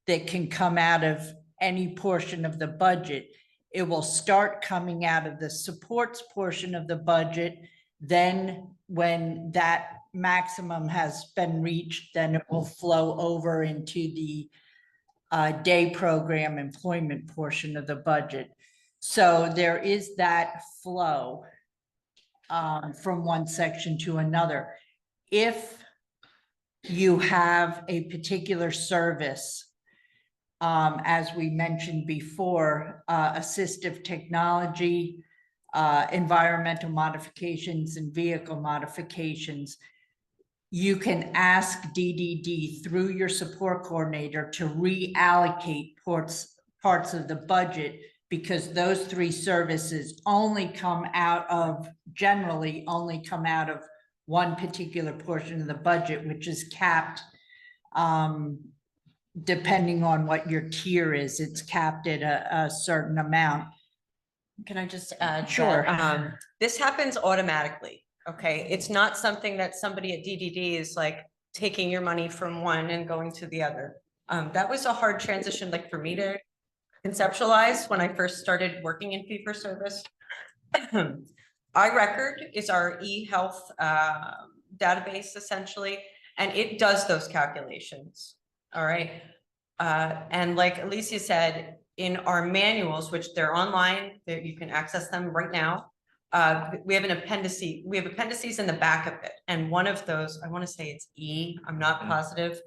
that can come out of any portion of the budget. It will start coming out of the supports portion of the budget. Then when that maximum has been reached, then it will flow over into the day program employment portion of the budget. So there is that flow from one section to another. If you have a particular service, as we mentioned before, assistive technology, environmental modifications and vehicle modifications, you can ask DDD through your support coordinator to reallocate parts of the budget, because those three services generally only come out of one particular portion of the budget, which is capped. Depending on what your tier is, it's capped at a certain amount. Can I just add? Sure. That, this happens automatically, okay? It's not something that somebody at DDD is like taking your money from one and going to the other. That was a hard transition, like for me to conceptualize when I first started working in fee for service. iRecord is our e-health database essentially, and it does those calculations. All right. And like Alycea said, in our manuals, which they're online, that you can access them right now. We have appendices in the back of it. And one of those, I want to say it's E, I'm not positive,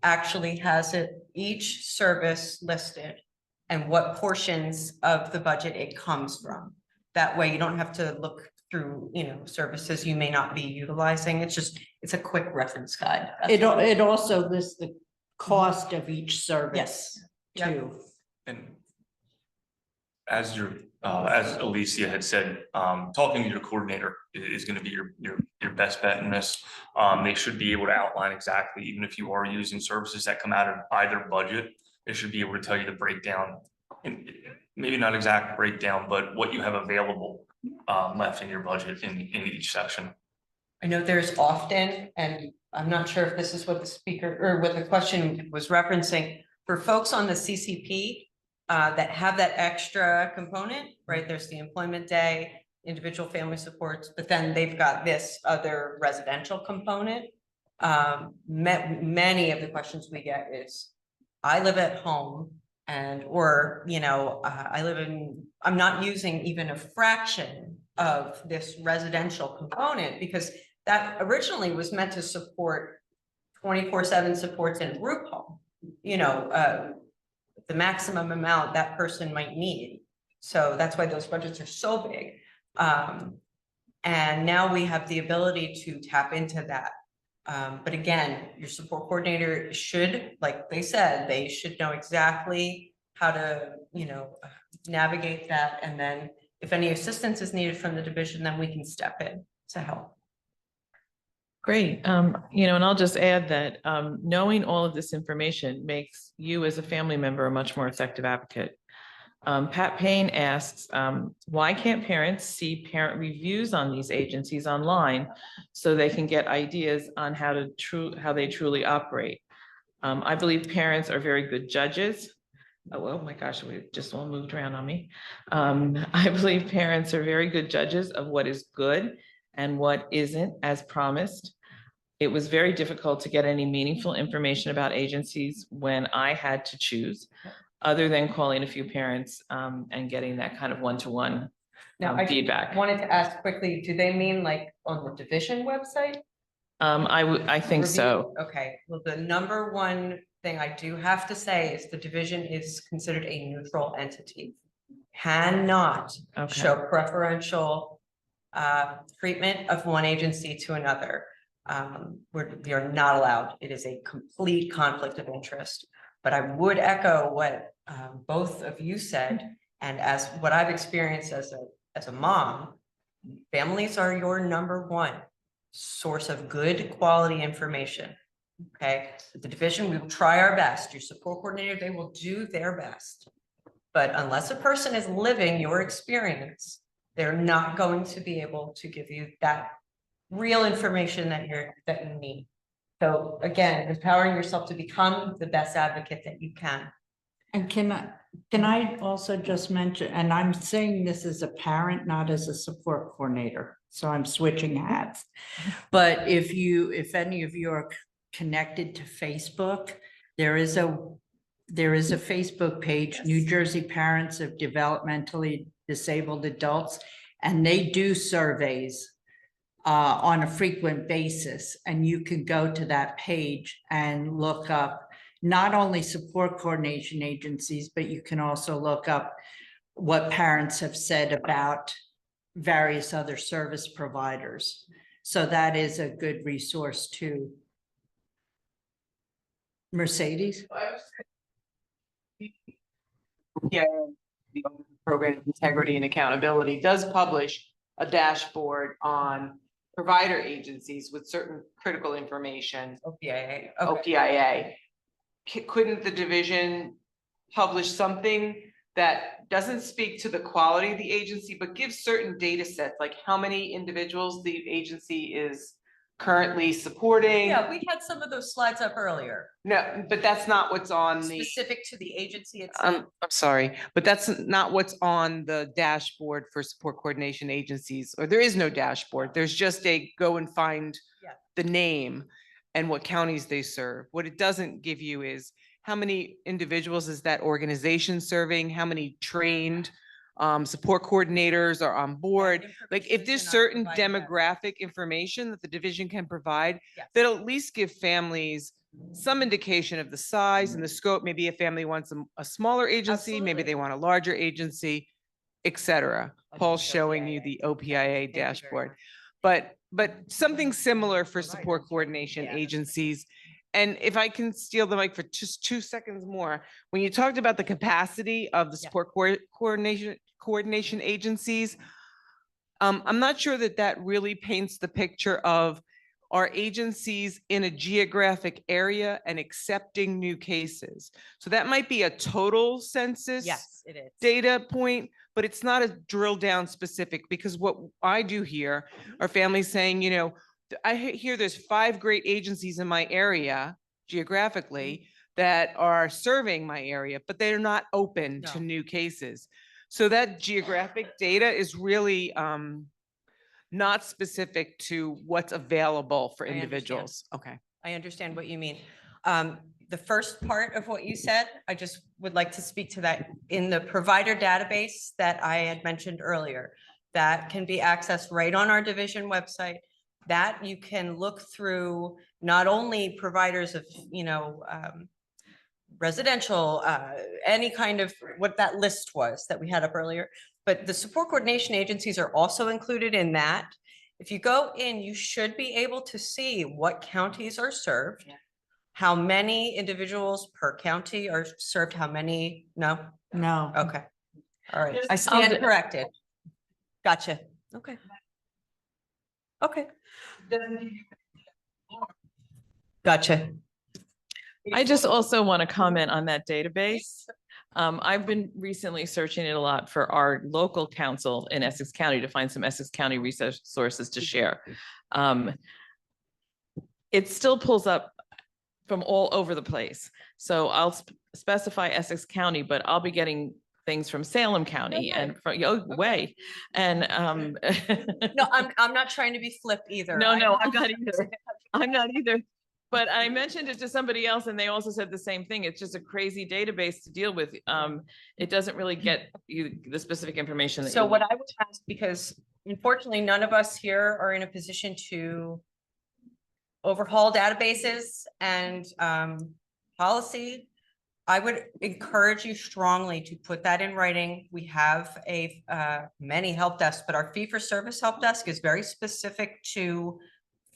actually has each service listed and what portions of the budget it comes from. That way you don't have to look through, services you may not be utilizing. It's a quick reference guide. It also lists the cost of each service Yes. Yep. too. And as as Alycea had said, talking to your coordinator is going to be your best bet in this. They should be able to outline exactly, even if you are using services that come out of either budget, they should be able to tell you the breakdown, and maybe not exact breakdown, but what you have available left in your budget in each section. I know there's often, and I'm not sure if this is what the speaker or what the question was referencing, for folks on the CCP that have that extra component, right? There's the employment day, individual family supports, but then they've got this other residential component. Many of the questions we get is, I live at home I'm not using even a fraction of this residential component because that originally was meant to support 24/7 supports in a group home, the maximum amount that person might need. So that's why those budgets are so big. And now we have the ability to tap into that. But again, your support coordinator should, like they said, they should know exactly how to, navigate that. And then if any assistance is needed from the division, then we can step in to help. Great. And I'll just add that knowing all of this information makes you as a family member a much more effective advocate. Pat Payne asks, why can't parents see parent reviews on these agencies online so they can get ideas on how they truly operate? I believe parents are very good judges. Oh my gosh, we just all moved around on me. I believe parents are very good judges of what is good and what isn't as promised. It was very difficult to get any meaningful information about agencies when I had to choose, other than calling a few parents and getting that kind of one-to-one feedback. I wanted to ask quickly, do they mean like on the division website? I think so. Okay, well, the number one thing I do have to say is the division is considered a neutral entity. Cannot show preferential treatment of one agency to another. We are not allowed. It is a complete conflict of interest. But I would echo what both of you said, and as what I've experienced as a mom, families are your number one source of good quality information. Okay, at the division, we will try our best. Your support coordinator, they will do their best. But unless a person is living your experience, they're not going to be able to give you that real information that you need. So again, empowering yourself to become the best advocate that you can. And can I also just mention, and I'm saying this as a parent, not as a support coordinator, so I'm switching hats. But if any of you are connected to Facebook, there is a Facebook page, New Jersey Parents of Developmentally Disabled Adults, and they do surveys on a frequent basis. And you can go to that page and look up not only support coordination agencies, but you can also look up what parents have said about various other service providers. So that is a good resource too. Mercedes? Yeah, the Program Integrity and Accountability does publish a dashboard on provider agencies with certain critical information. OPIA. OPIA. Couldn't the division publish something that doesn't speak to the quality of the agency, but gives certain data sets, like how many individuals the agency is currently supporting. Yeah, we had some of those slides up earlier, No, but that's not what's on the. specific to the agency itself. I'm sorry, but that's not what's on the dashboard for support coordination agencies, or there is no dashboard. There's just a go and find Yeah. the name and what counties they serve. What it doesn't give you is how many individuals is that organization serving, how many trained support coordinators are on board. Like if there's certain demographic information that the division can provide, Yes. that'll at least give families some indication of the size and the scope. Maybe a family wants a smaller agency, maybe they want a larger agency, et cetera. Like Paul's the showing you OPIA. the OPIA Thank you very dashboard. much. But something similar for support coordination Yeah. agencies. And if I can steal the mic for just 2 seconds more, when you talked about the capacity of the Yeah. support coordination agencies, I'm not sure that that really paints the picture of our agencies in a geographic area and accepting new cases. So that might be a total census Yes, it is. data point, but it's not a drill down specific, because what I do hear are families saying, you know, I hear there's 5 great agencies in my area geographically that are serving my area, but they're not open to No. new cases. So that geographic data is really not specific to what's available for I understand. individuals. Okay. I understand what you mean. The first part of what you said, I just would like to speak to that in the provider database that I had mentioned earlier. That can be accessed right on our division website, that you can look through not only providers of, residential, any kind of what that list was that we had up earlier, but the support coordination agencies are also included in that. If you go in, you should be able to see what counties are served, how many individuals per county are served, how many, no? No. Okay. All right. I I'll stand do- corrected. Gotcha. Okay. Okay. Gotcha. I just also want to comment on that database. I've been recently searching it a lot for our local council in Essex County to find some Essex County resources to share. It still pulls up from all over the place. So I'll specify Essex County, but I'll be getting things from Salem County and from, way. And No, I'm not trying to be flip either. No, I'm not either. I'm not either. But I mentioned it to somebody else and they also said the same thing. It's just a crazy database to deal with. It doesn't really get you the specific information that So you what want. I would ask, because unfortunately, none of us here are in a position to overhaul databases and policy. I would encourage you strongly to put that in writing. We have many help desks, but our fee-for-service help desk is very specific to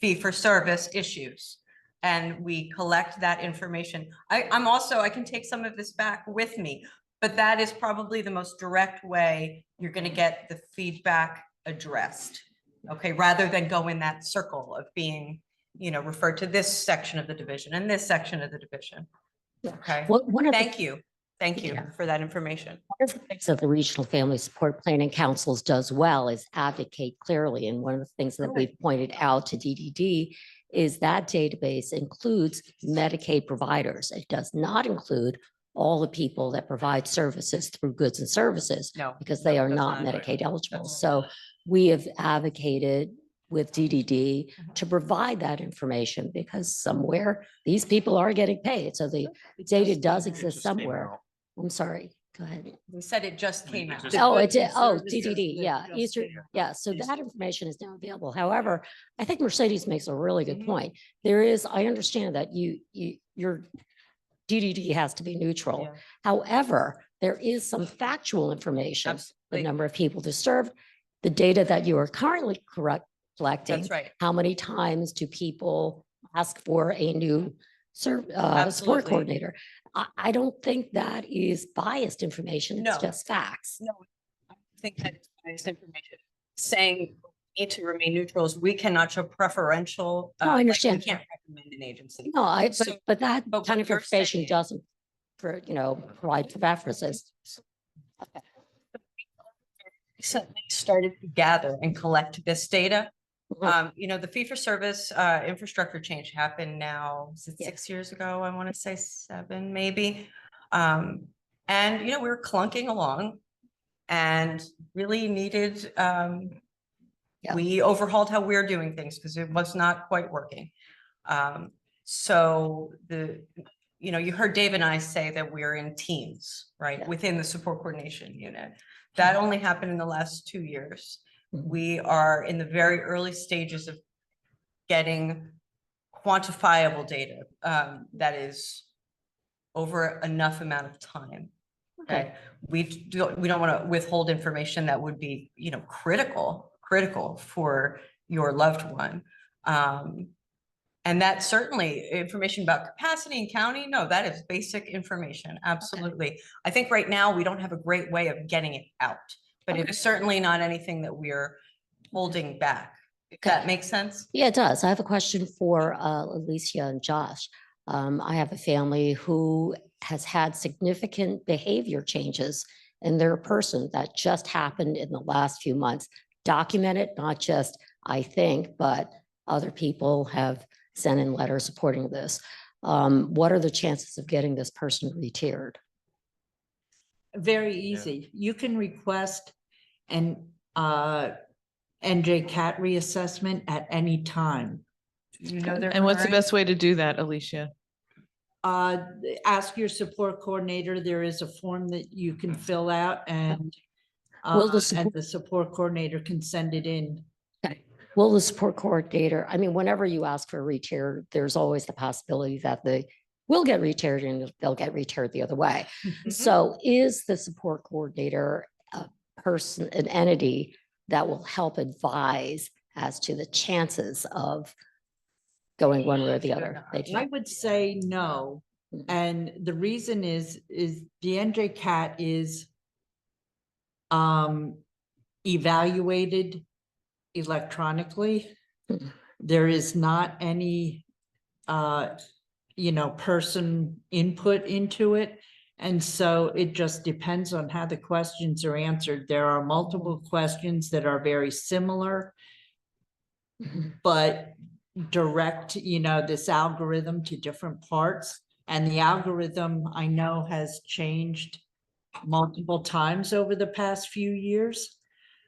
fee-for-service issues. And we collect that information. I can take some of this back with me, but that is probably the most direct way you're gonna get the feedback addressed. Okay, rather than go in that circle of being, referred to this section of the division and this section of the division. Yeah. Okay, One of the thank you. Thank you Yeah. for that information. One of the things that the Regional Family Support Planning Councils does well is advocate clearly. And one of the things that we've pointed out to DDD is that database includes Medicaid providers. It does not include all the people that provide services through goods and services No. because they no, are that's not Medicaid eligible. that's- So we have advocated with DDD to provide that information because somewhere these people are getting paid. So the data does exist somewhere. I'm sorry, go ahead. We said it just came out. Oh, it did. Oh, DDD. Yeah. Easter. Yeah. So that information is now available. However, I think Mercedes makes a really good Mhm. point. I understand that your DDD has to be neutral. Yeah. However, there is some factual information, the Absolutely. number of people to serve, the data that you are currently collecting. That's right. How many times do people ask for a new support Absolutely. coordinator? I don't think that is biased information. It's No. just facts. No, I think that it's biased information. Saying we need to remain neutral is we cannot show preferential. No, I like, understand. We can't recommend an agency. No, So- but that but kind what of you're information saying- doesn't provide preferences. Recently started to gather and collect this data. The fee for service infrastructure change happened now, is it Yeah. 6 years ago? I want to say 7, maybe. And, we were clunking along and really needed, Yeah. we overhauled how we're doing things because it was not quite working. So you heard Dave and I say that we're in teams, right, Yeah. within the support coordination unit. That only happened in the last 2 years. Mhm. We are in the very early stages of getting quantifiable data that is over enough amount of time. Okay, we don't want to withhold information that would be, critical for your loved one. And that certainly information about capacity and county, no, that is basic information. Absolutely. I think right now we don't have a great way of getting it out, but it is certainly not anything that we're holding back. If that makes sense? Yeah, it does. I have a question for Alycea and Josh. I have a family who has had significant behavior changes in their person that just happened in the last few months. Documented, not just I think, but other people have sent in letters supporting this. What are the chances of getting this person re-tiered? Very easy. You can request an NJ CAT reassessment at any time. And what's the best way to do that, Alycea? Ask your support coordinator. There is a form that you can fill out and the support coordinator can send it in. Okay. Will the support coordinator, whenever you ask for a re-tier, there's always the possibility that they will get re-tiered and they'll get re-tiered the other way. So is the support coordinator a person, an entity that will help advise as to the chances of going one way or the other? I would say no. And the reason is the NJ CAT is evaluated electronically. There is not any person input into it. And so it just depends on how the questions are answered. There are multiple questions that are very similar, but direct, this algorithm to different parts. And the algorithm I know has changed multiple times over the past few years.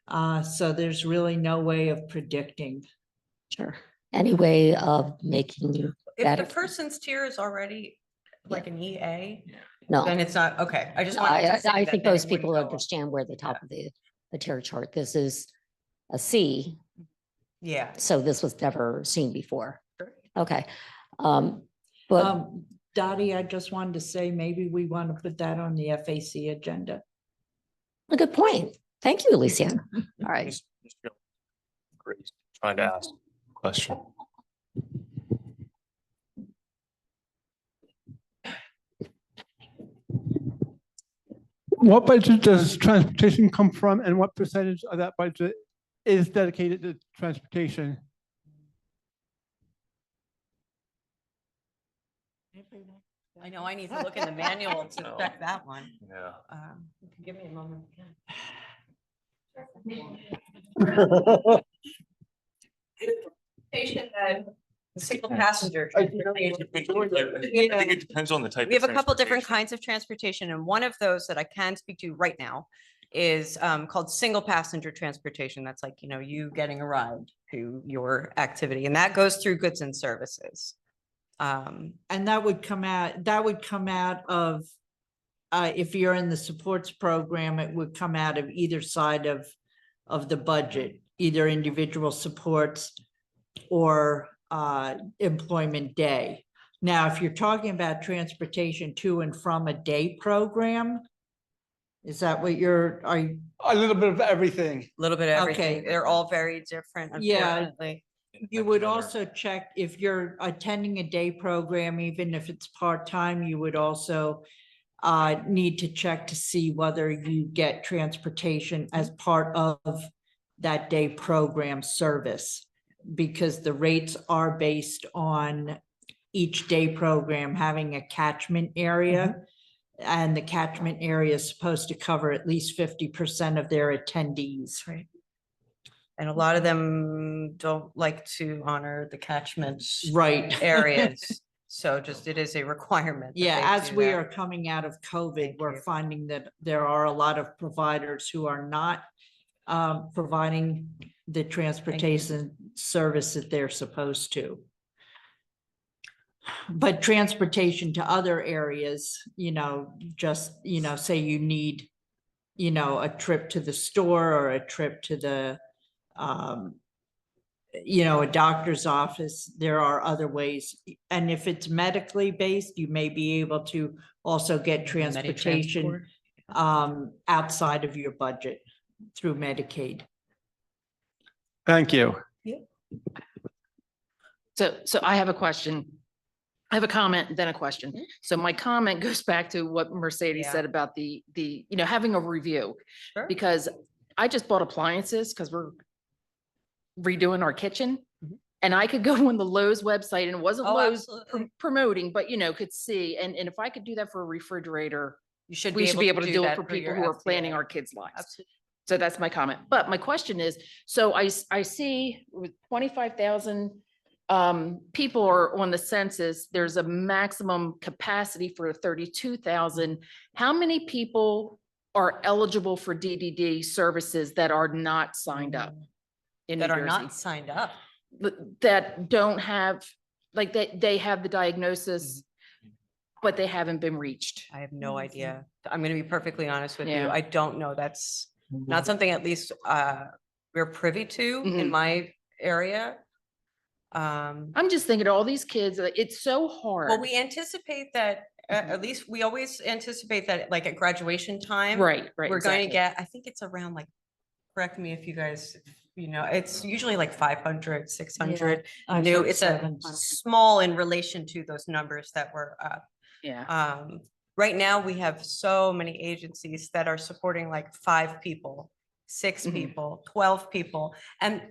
So there's really no way of predicting. Sure. Any way of making you If better? the person's tier is already like an EA, No, then it's not, okay. I just No, wanted to say I that think then most it wouldn't people go up. understand where the top of the tier chart. This is a C, Yeah. so this was never seen before. Okay. But Dottie, I just wanted to say, maybe we want to put that on the FAC agenda. a good point. Thank you, Alycea. All right. Just feel great trying to ask a question. What budget does transportation come from, and what percentage of that budget is dedicated to transportation? I know I need to look in the manual to check that one. Yeah. Give me a moment. Single passenger. I think it depends on the type. We have of a couple different transportation. kinds of transportation, and one of those that I can speak to right now is called single passenger transportation. That's like, you getting a ride to your activity, and that goes through goods and services. And that would come out of, if you're in the supports program, it would come out of either side of the budget, either individual supports or employment day. Now, if you're talking about transportation to and from a day program, is that what are you? A little bit of everything. A little bit of Okay. everything. They're all very different, Yeah. unfortunately. You would also check if you're attending a day program, even if it's part-time, you would also need to check to see whether you get transportation as part of that day program service, because the rates are based on each day program having a catchment area. And the catchment area is supposed to cover at least 50% of their attendees. Right. And a lot of them don't like to honor the catchment Right. areas. So just, it is a requirement. that Yeah, they as do we that. are coming out of COVID, Thank we're you. finding that there are a lot of providers who are not providing the transportation service that they're supposed to. But transportation to other areas, just, say you need, a trip to the store or a trip to the, a doctor's office, there are other ways. And if it's medically based, you may be able to also get transportation outside of your budget through Medicaid. Thank you. So I have a question. I have a comment, then a question. So my comment goes back to what Mercedes Yeah. said about the, having a review. Sure. Because I just bought appliances because we're redoing our kitchen. And I could go on the Lowe's website, and it wasn't Oh, Lowe's absolutely. promoting, but could see. And if I could do that for a refrigerator, You should we should be able to do it that for people your who are planning SBA. our kids' lives. Absolutely. So that's my comment. But my question is, so I see with 25,000 people are on the census, there's a maximum capacity for 32,000. How many people are eligible for DDD services that are not signed up in New That are Jersey? not signed up. That don't have, like, they have the diagnosis, but they haven't been reached. I have no idea. I'm going to be perfectly honest with you. Yeah. I don't know. That's not something at least we're privy to in my area. I'm just thinking all these kids, it's so hard. Well, we anticipate that, at least we always anticipate that like at graduation time. Right. We're going to exactly. get, I think it's around like, correct me if you guys, it's usually like 500, 600 I've new. heard It's a 700. small in relation to those numbers that were up. Yeah. Right now, we have so many agencies that are supporting like 5 people, 6 Mhm. people, 12 people. And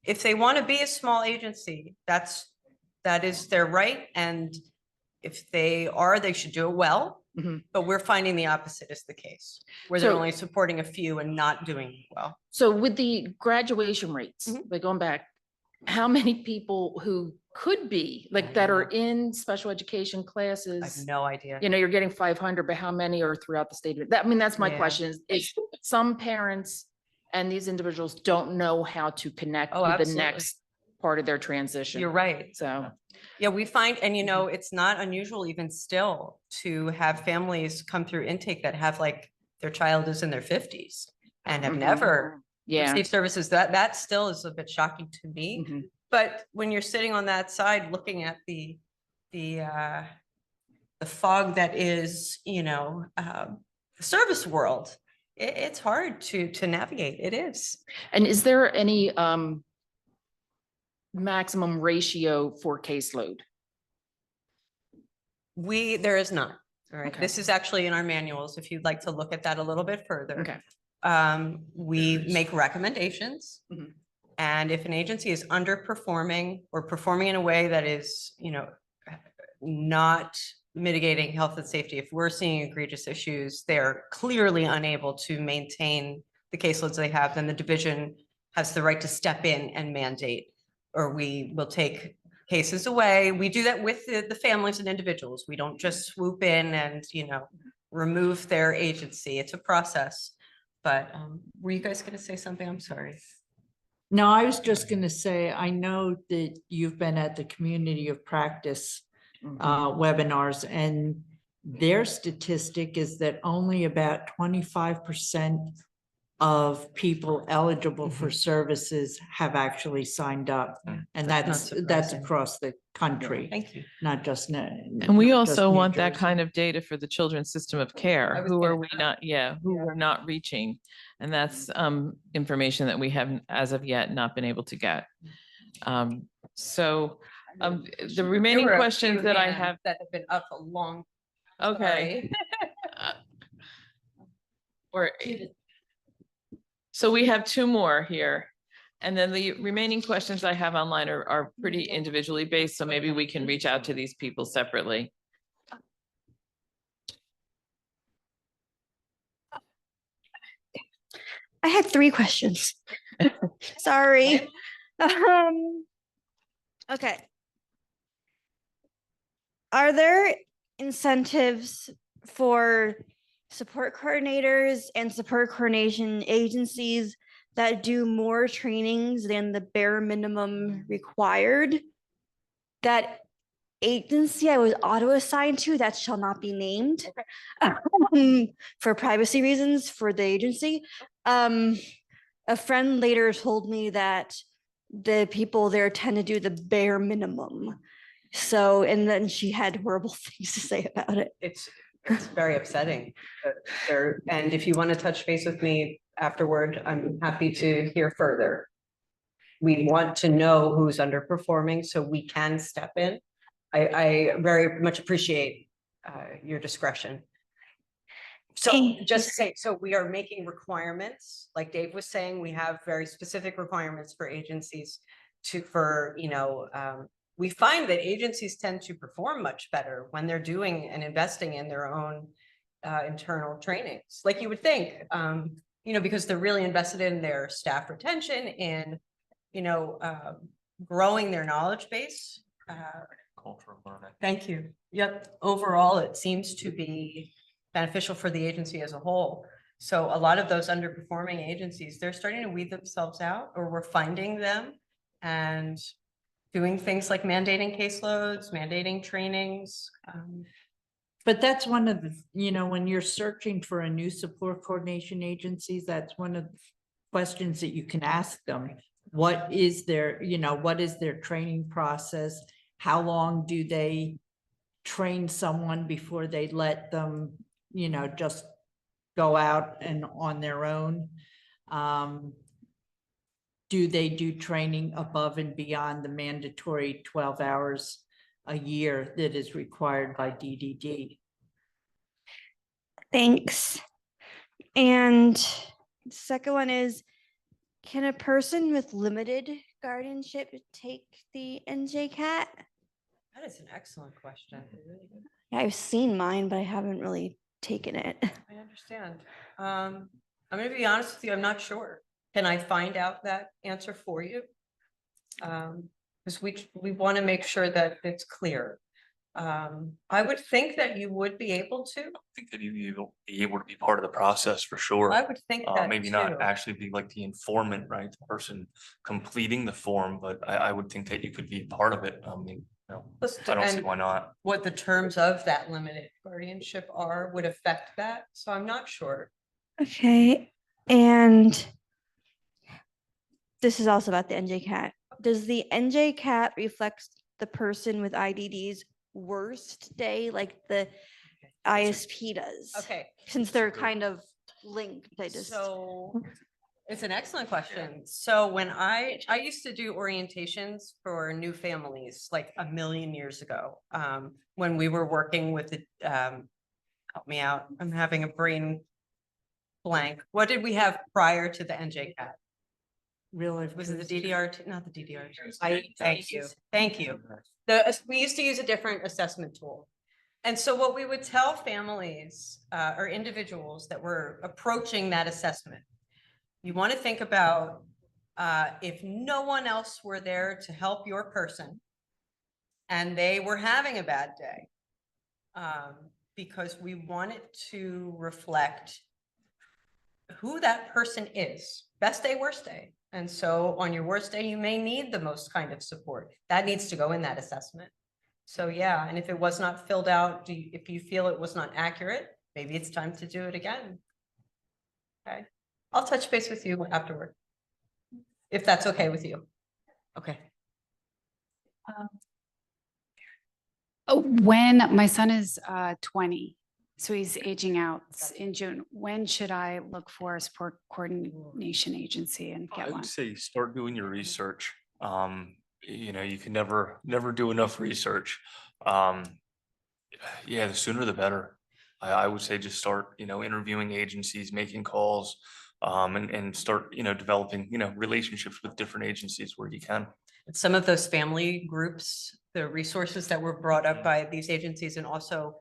if they want to be a small agency, that is their right. And if they are, they should do it well. Mhm. But we're finding the opposite is the case, where they're So- only supporting a few and not doing well. So with the graduation rates, like going back, how many people who could be like that are in special education I have classes? no idea. You're getting 500, but how many are throughout the state? That's my Yeah. question is some parents and these individuals don't know how to connect Oh, with the absolutely. next part of their transition. You're right. So, Yeah, we find, and it's not unusual even still to have families come through intake that have like their child is in their 50s and have Mhm. never yeah. received services. That still is a bit shocking to me. Mhm. But when you're sitting on that side, looking at the fog that is, the service world, it's hard to navigate. It is. And is there any maximum ratio for caseload? There is not. All right. Okay. This is actually in our manuals, if you'd like to look at that a little bit further. Okay. We make recommendations. Mhm. And if an agency is underperforming or performing in a way that is, not mitigating health and safety, if we're seeing egregious issues, they're clearly unable to maintain the caseloads they have, then the division has the right to step in and mandate, or we will take cases away. We do that with the families and individuals. We don't just swoop in and, remove their agency. It's a process. But were you guys going to say something? I'm sorry. No, I was just going to say, I know that you've been at the community of practice webinars, and their statistic is that only about 25% of people eligible for services have actually signed up. And That's that's not surprising. across the country, Thank you. not just. And we also want that kind of data for the children's system of I care. was Who gonna are we not, who we're not reaching? And that's information that we have as of yet not been able to get. So the remaining There were a questions few that I hands have, that have been up a long. okay. sorry. Or, so we have 2 more here. And then the remaining questions I have online are pretty individually based, so maybe we can reach out to these people separately. I had 3 questions. Sorry. Okay. Are there incentives for support coordinators and support coordination agencies that do more trainings than the bare minimum required? That agency I was auto assigned to that shall not be named for privacy reasons for the agency. A friend later told me that the people there tend to do the bare minimum. So, and then she had horrible things to say about it. It's very upsetting. And if you want to touch base with me afterward, I'm happy to hear further. We want to know who's underperforming so we can step in. I very much appreciate your discretion. So just to say, so we are making requirements, like Dave was saying, we have very specific requirements for agencies we find that agencies tend to perform much better when they're doing and investing in their own internal trainings, like you would think, because they're really invested in their staff retention and, growing their knowledge base. Cultural learning. Thank you. Yep. Overall, it seems to be beneficial for the agency as a whole. So a lot of those underperforming agencies, they're starting to weed themselves out, or we're finding them and doing things like mandating caseloads, mandating trainings. But that's one of the, when you're searching for a new support coordination agencies, that's one of the questions that you can ask them. What is their training process? How long do they train someone before they let them, just go out and on their own? Do they do training above and beyond the mandatory 12 hours a year that is required by DDD? Thanks. And the second one is, can a person with limited guardianship take the NJCAT? That is an excellent question. I've seen mine, but I haven't really taken it. I understand. I'm going to be honest with you. I'm not sure. Can I find out that answer for you? Because we want to make sure that it's clear. I would think that you would be able to. I think that you'd be able to be part of the process for sure. I would think that maybe too. not actually be like the informant, right? The person completing the form, but I would think that you could be part of it. I mean, I don't see why not. What the terms of that limited guardianship are would affect that. So I'm not sure. Okay. And this is also about the NJCAT. Does the NJCAT reflect the person with IDD's worst day like the ISP does? Okay. Since they're kind of linked. So it's an excellent question. So when I used to do orientations for new families like a million years ago, when we were working with the, help me out, I'm having a brain blank. What did we have prior to the NJCAT? Really? Was it the DDR? Not the DDR. Thank you. Thank you. We used to use a different assessment tool. And so what we would tell families or individuals that were approaching that assessment, you want to think about if no one else were there to help your person and they were having a bad day, because we want it to reflect who that person is, best day, worst day. And so on your worst day, you may need the most kind of support. That needs to go in that assessment. So yeah, and if it was not filled out, if you feel it was not accurate, maybe it's time to do it again. Okay, I'll touch base with you afterward, if that's okay with you. Okay. When my son is 20, so he's aging out in June, when should I look for a support coordination agency and I get one? would say start doing your research. You can never do enough research. Yeah, the sooner the better. I would say just start, interviewing agencies, making calls, and start, developing, relationships with different agencies where you can. Some of those family groups, the resources that were brought up by these agencies, and also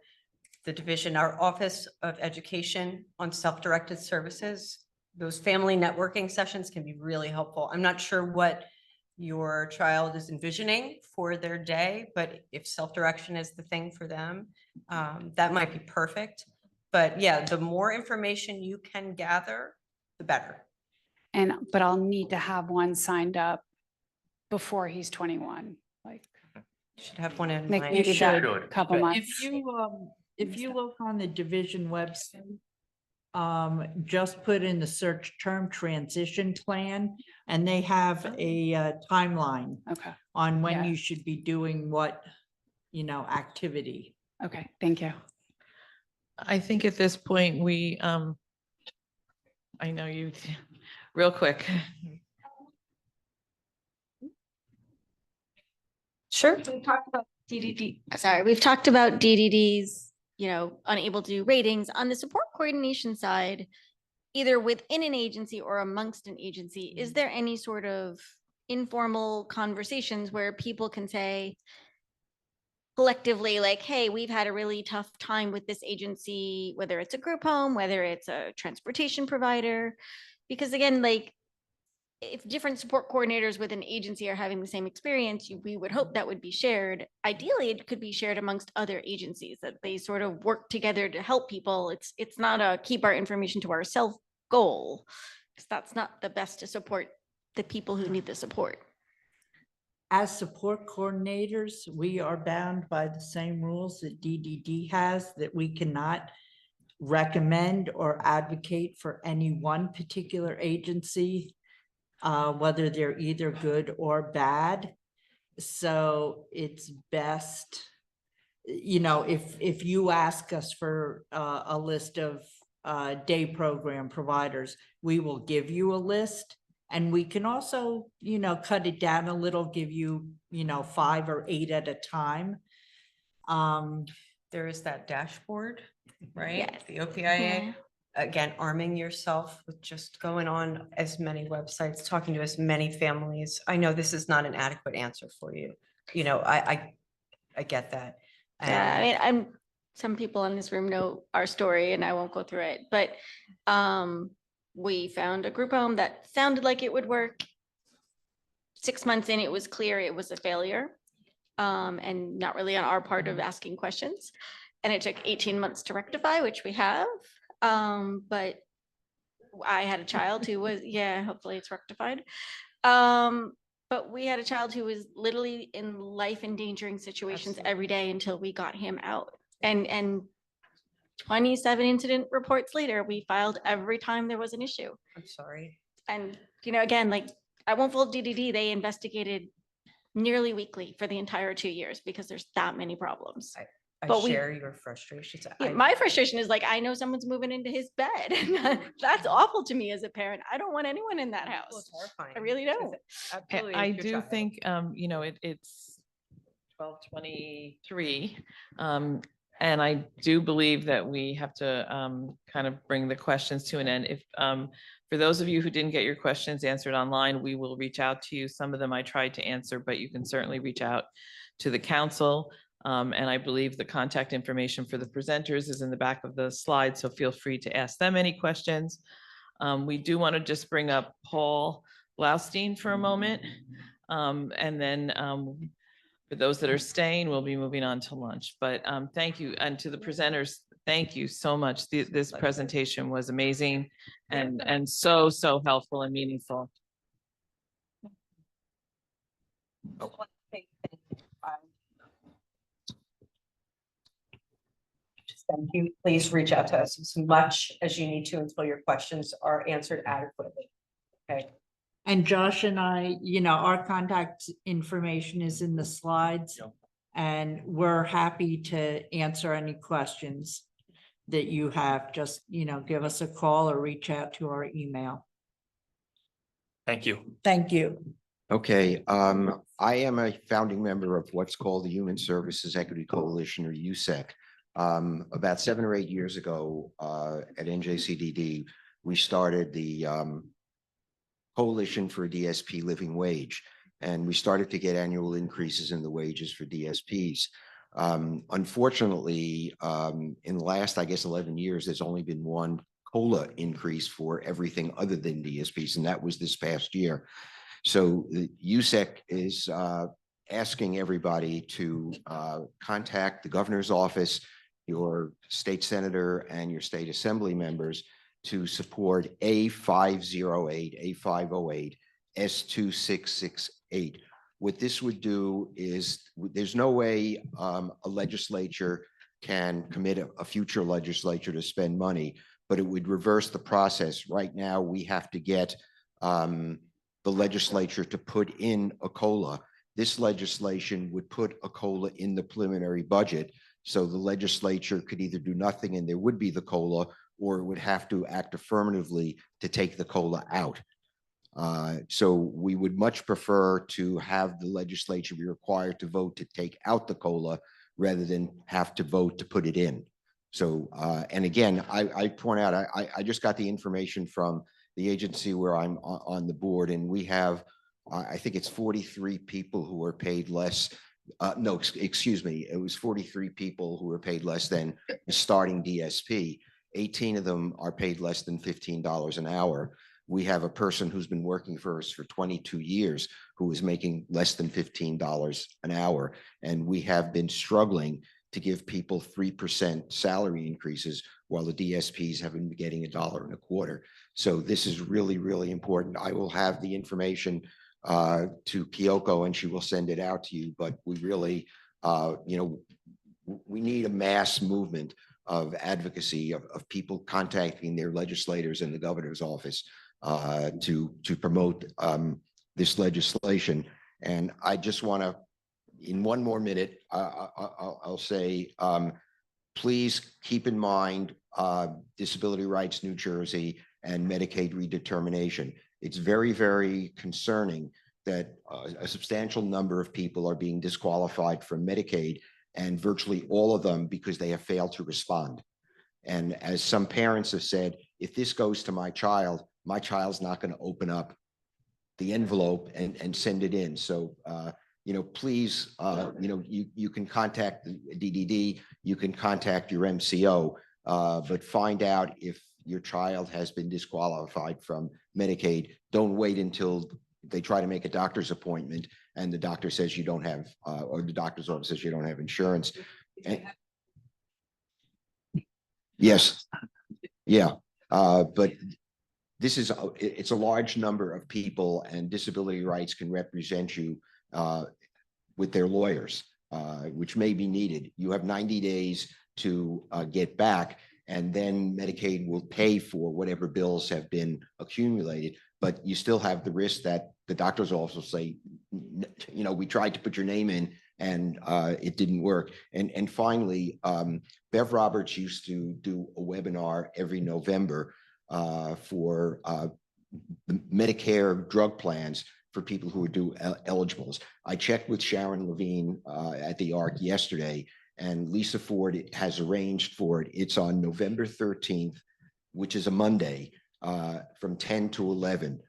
the division, our Office of Education on Self-Directed Services, those family networking sessions can be really helpful. I'm not sure what your child is envisioning for their day, but if self-direction is the thing for them, that might be perfect. But yeah, the more information you can gather, the better. But I'll need to have one signed up before he's 21, like Should have one in like mind. maybe that should. couple If months. you look on the division website, just put in the search term transition plan, and they have a timeline Okay, on when Yeah. you should be doing what, activity. okay, thank you. I think at this point, I know you, real quick. Sure. We've talked about we've talked about DDDs, unable to do ratings on the support coordination side, either within an agency or amongst an agency. Is there any sort of informal conversations where people can say collectively, like, hey, we've had a really tough time with this agency, whether it's a group home, whether it's a transportation provider? Because again, like, if different support coordinators with an agency are having the same experience, we would hope that would be shared. Ideally, it could be shared amongst other agencies, that they sort of work together to help people. It's not a keep our information to ourselves goal, because that's not the best to support the people who need the support. As support coordinators, we are bound by the same rules that DDD has, that we cannot recommend or advocate for any one particular agency, whether they're either good or bad. So it's best, if you ask us for a list of day program providers, we will give you a list. And we can also, cut it down a little, give you, 5 or 8 at a time. There is that dashboard, right? Yes. The OPIA. Yeah. Again, arming yourself with just going on as many websites, talking to as many families. I know this is not an adequate answer for you. I get that. Yeah, I mean, some people in this room know our story and I won't go through it, but we found a group home that sounded like it would work. 6 months in, it was clear it was a failure, and not really on our part of asking questions. And it took 18 months to rectify, which we have. But I had a child who was, hopefully it's rectified. But we had a child who was literally in life endangering situations every day until we got him out. And 27 incident reports later, we filed every time there was an issue. I'm sorry. And, again, like, I won't fault DDD, they investigated nearly weekly for the entire 2 years because there's that many problems. I But we- share your frustrations. Yeah, my frustration is, like, I know someone's moving into his bed. That's awful to me as a parent. I don't want anyone in that Well, house. it's horrifying. I really don't. Absolutely, I it's your do child. think, it's 12:23. And I do believe that we have to kind of bring the questions to an end. If for those of you who didn't get your questions answered online, we will reach out to you. Some of them I tried to answer, but you can certainly reach out to the council. And I believe the contact information for the presenters is in the back of the slide, so feel free to ask them any questions. We do want to just bring up Paul Blaustein for a moment. And then for those that are staying, we'll be moving on to lunch. But thank you. And to the presenters, thank you so much. This presentation was amazing and so helpful and meaningful. Thank you. Please reach out to us as much as you need to until your questions are answered adequately. Okay. And Josh and I, our contact information is in the slides. Yep. And we're happy to answer any questions that you have. Just, give us a call or reach out to our email. Thank you. Thank you. Okay, I am a founding member of what's called the Human Services Equity Coalition, or USEC. About 7 or 8 years ago, at NJCDD, we started the Coalition for DSP Living Wage, and we started to get annual increases in the wages for DSPs. Unfortunately, in the last, I guess, 11 years, there's only been one COLA increase for everything other than DSPs, and that was this past year. So the USEC is asking everybody to contact the governor's office, your state senator, and your state assembly members to support A508, A508, S2668. What this would do is, there's no way a legislature can commit a future legislature to spend money, but it would reverse the process. Right now, we have to get the legislature to put in a COLA. This legislation would put a COLA in the preliminary budget, so the legislature could either do nothing and there would be the COLA, or it would have to act affirmatively to take the COLA out. So we would much prefer to have the legislature be required to vote to take out the COLA rather than have to vote to put it in. So, and again, I point out, I just got the information from the agency where I'm on the board, and we have, I think it's 43 people who are paid less. No, excuse me, it was 43 people who were paid less than the starting DSP. 18 of them are paid less than $15 an hour. We have a person who's been working for us for 22 years who is making less than $15 an hour. And we have been struggling to give people 3% salary increases while the DSPs have been getting $1.25. So this is really, really important. I will have the information to Kyoko and she will send it out to you, but we really, we need a mass movement of advocacy of people contacting their legislators in the governor's office to promote this legislation. And I just want to, in one more minute, I'll say, please keep in mind Disability Rights New Jersey and Medicaid redetermination. It's very, very concerning that a substantial number of people are being disqualified from Medicaid, and virtually all of them because they have failed to respond. And as some parents have said, if this goes to my child's not going to open up the envelope and send it in. So, please, you can contact the DDD, you can contact your MCO, but find out if your child has been disqualified from Medicaid. Don't wait until they try to make a doctor's appointment and the doctor says you don't have, or the doctor's office says you don't have insurance. Yes, yeah, but this is, it's a large number of people, and disability rights can represent you with their lawyers, which may be needed. You have 90 days to get back, and then Medicaid will pay for whatever bills have been accumulated, but you still have the risk that the doctor's office will say, we tried to put your name in and it didn't work. And finally, Bev Roberts used to do a webinar every November for Medicare drug plans for people who are eligibles. I checked with Sharon Levine at the ARC yesterday, and Lisa Ford has arranged for it. It's on November 13th, which is a Monday, from 10 to 11.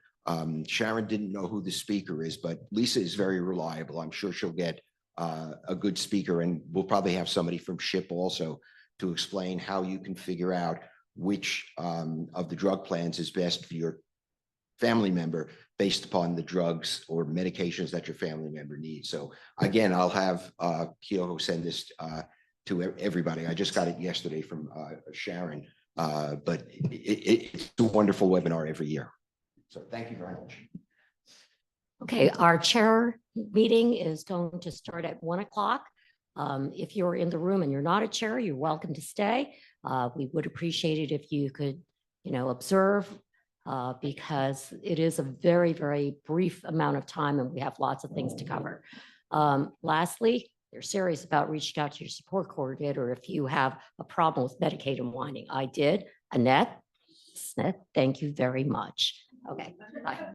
Sharon didn't know who the speaker is, but Lisa is very reliable. I'm sure she'll get a good speaker, and we'll probably have somebody from SHIP also to explain how you can figure out which of the drug plans is best for your family member based upon the drugs or medications that your family member needs. So again, I'll have Kyoko send this to everybody. I just got it yesterday from Sharon, but it's a wonderful webinar every year. So thank you very much. Okay, our chair meeting is going to start at 1 o'clock. If you're in the room and you're not a chair, you're welcome to stay. We would appreciate it if you could, observe, because it is a very, very brief amount of time and we have lots of things to cover. Lastly, if you're serious about reaching out to your support coordinator if you have a problem with Medicaid unwinding. I did. Annette Smith, thank you very much. Okay, bye.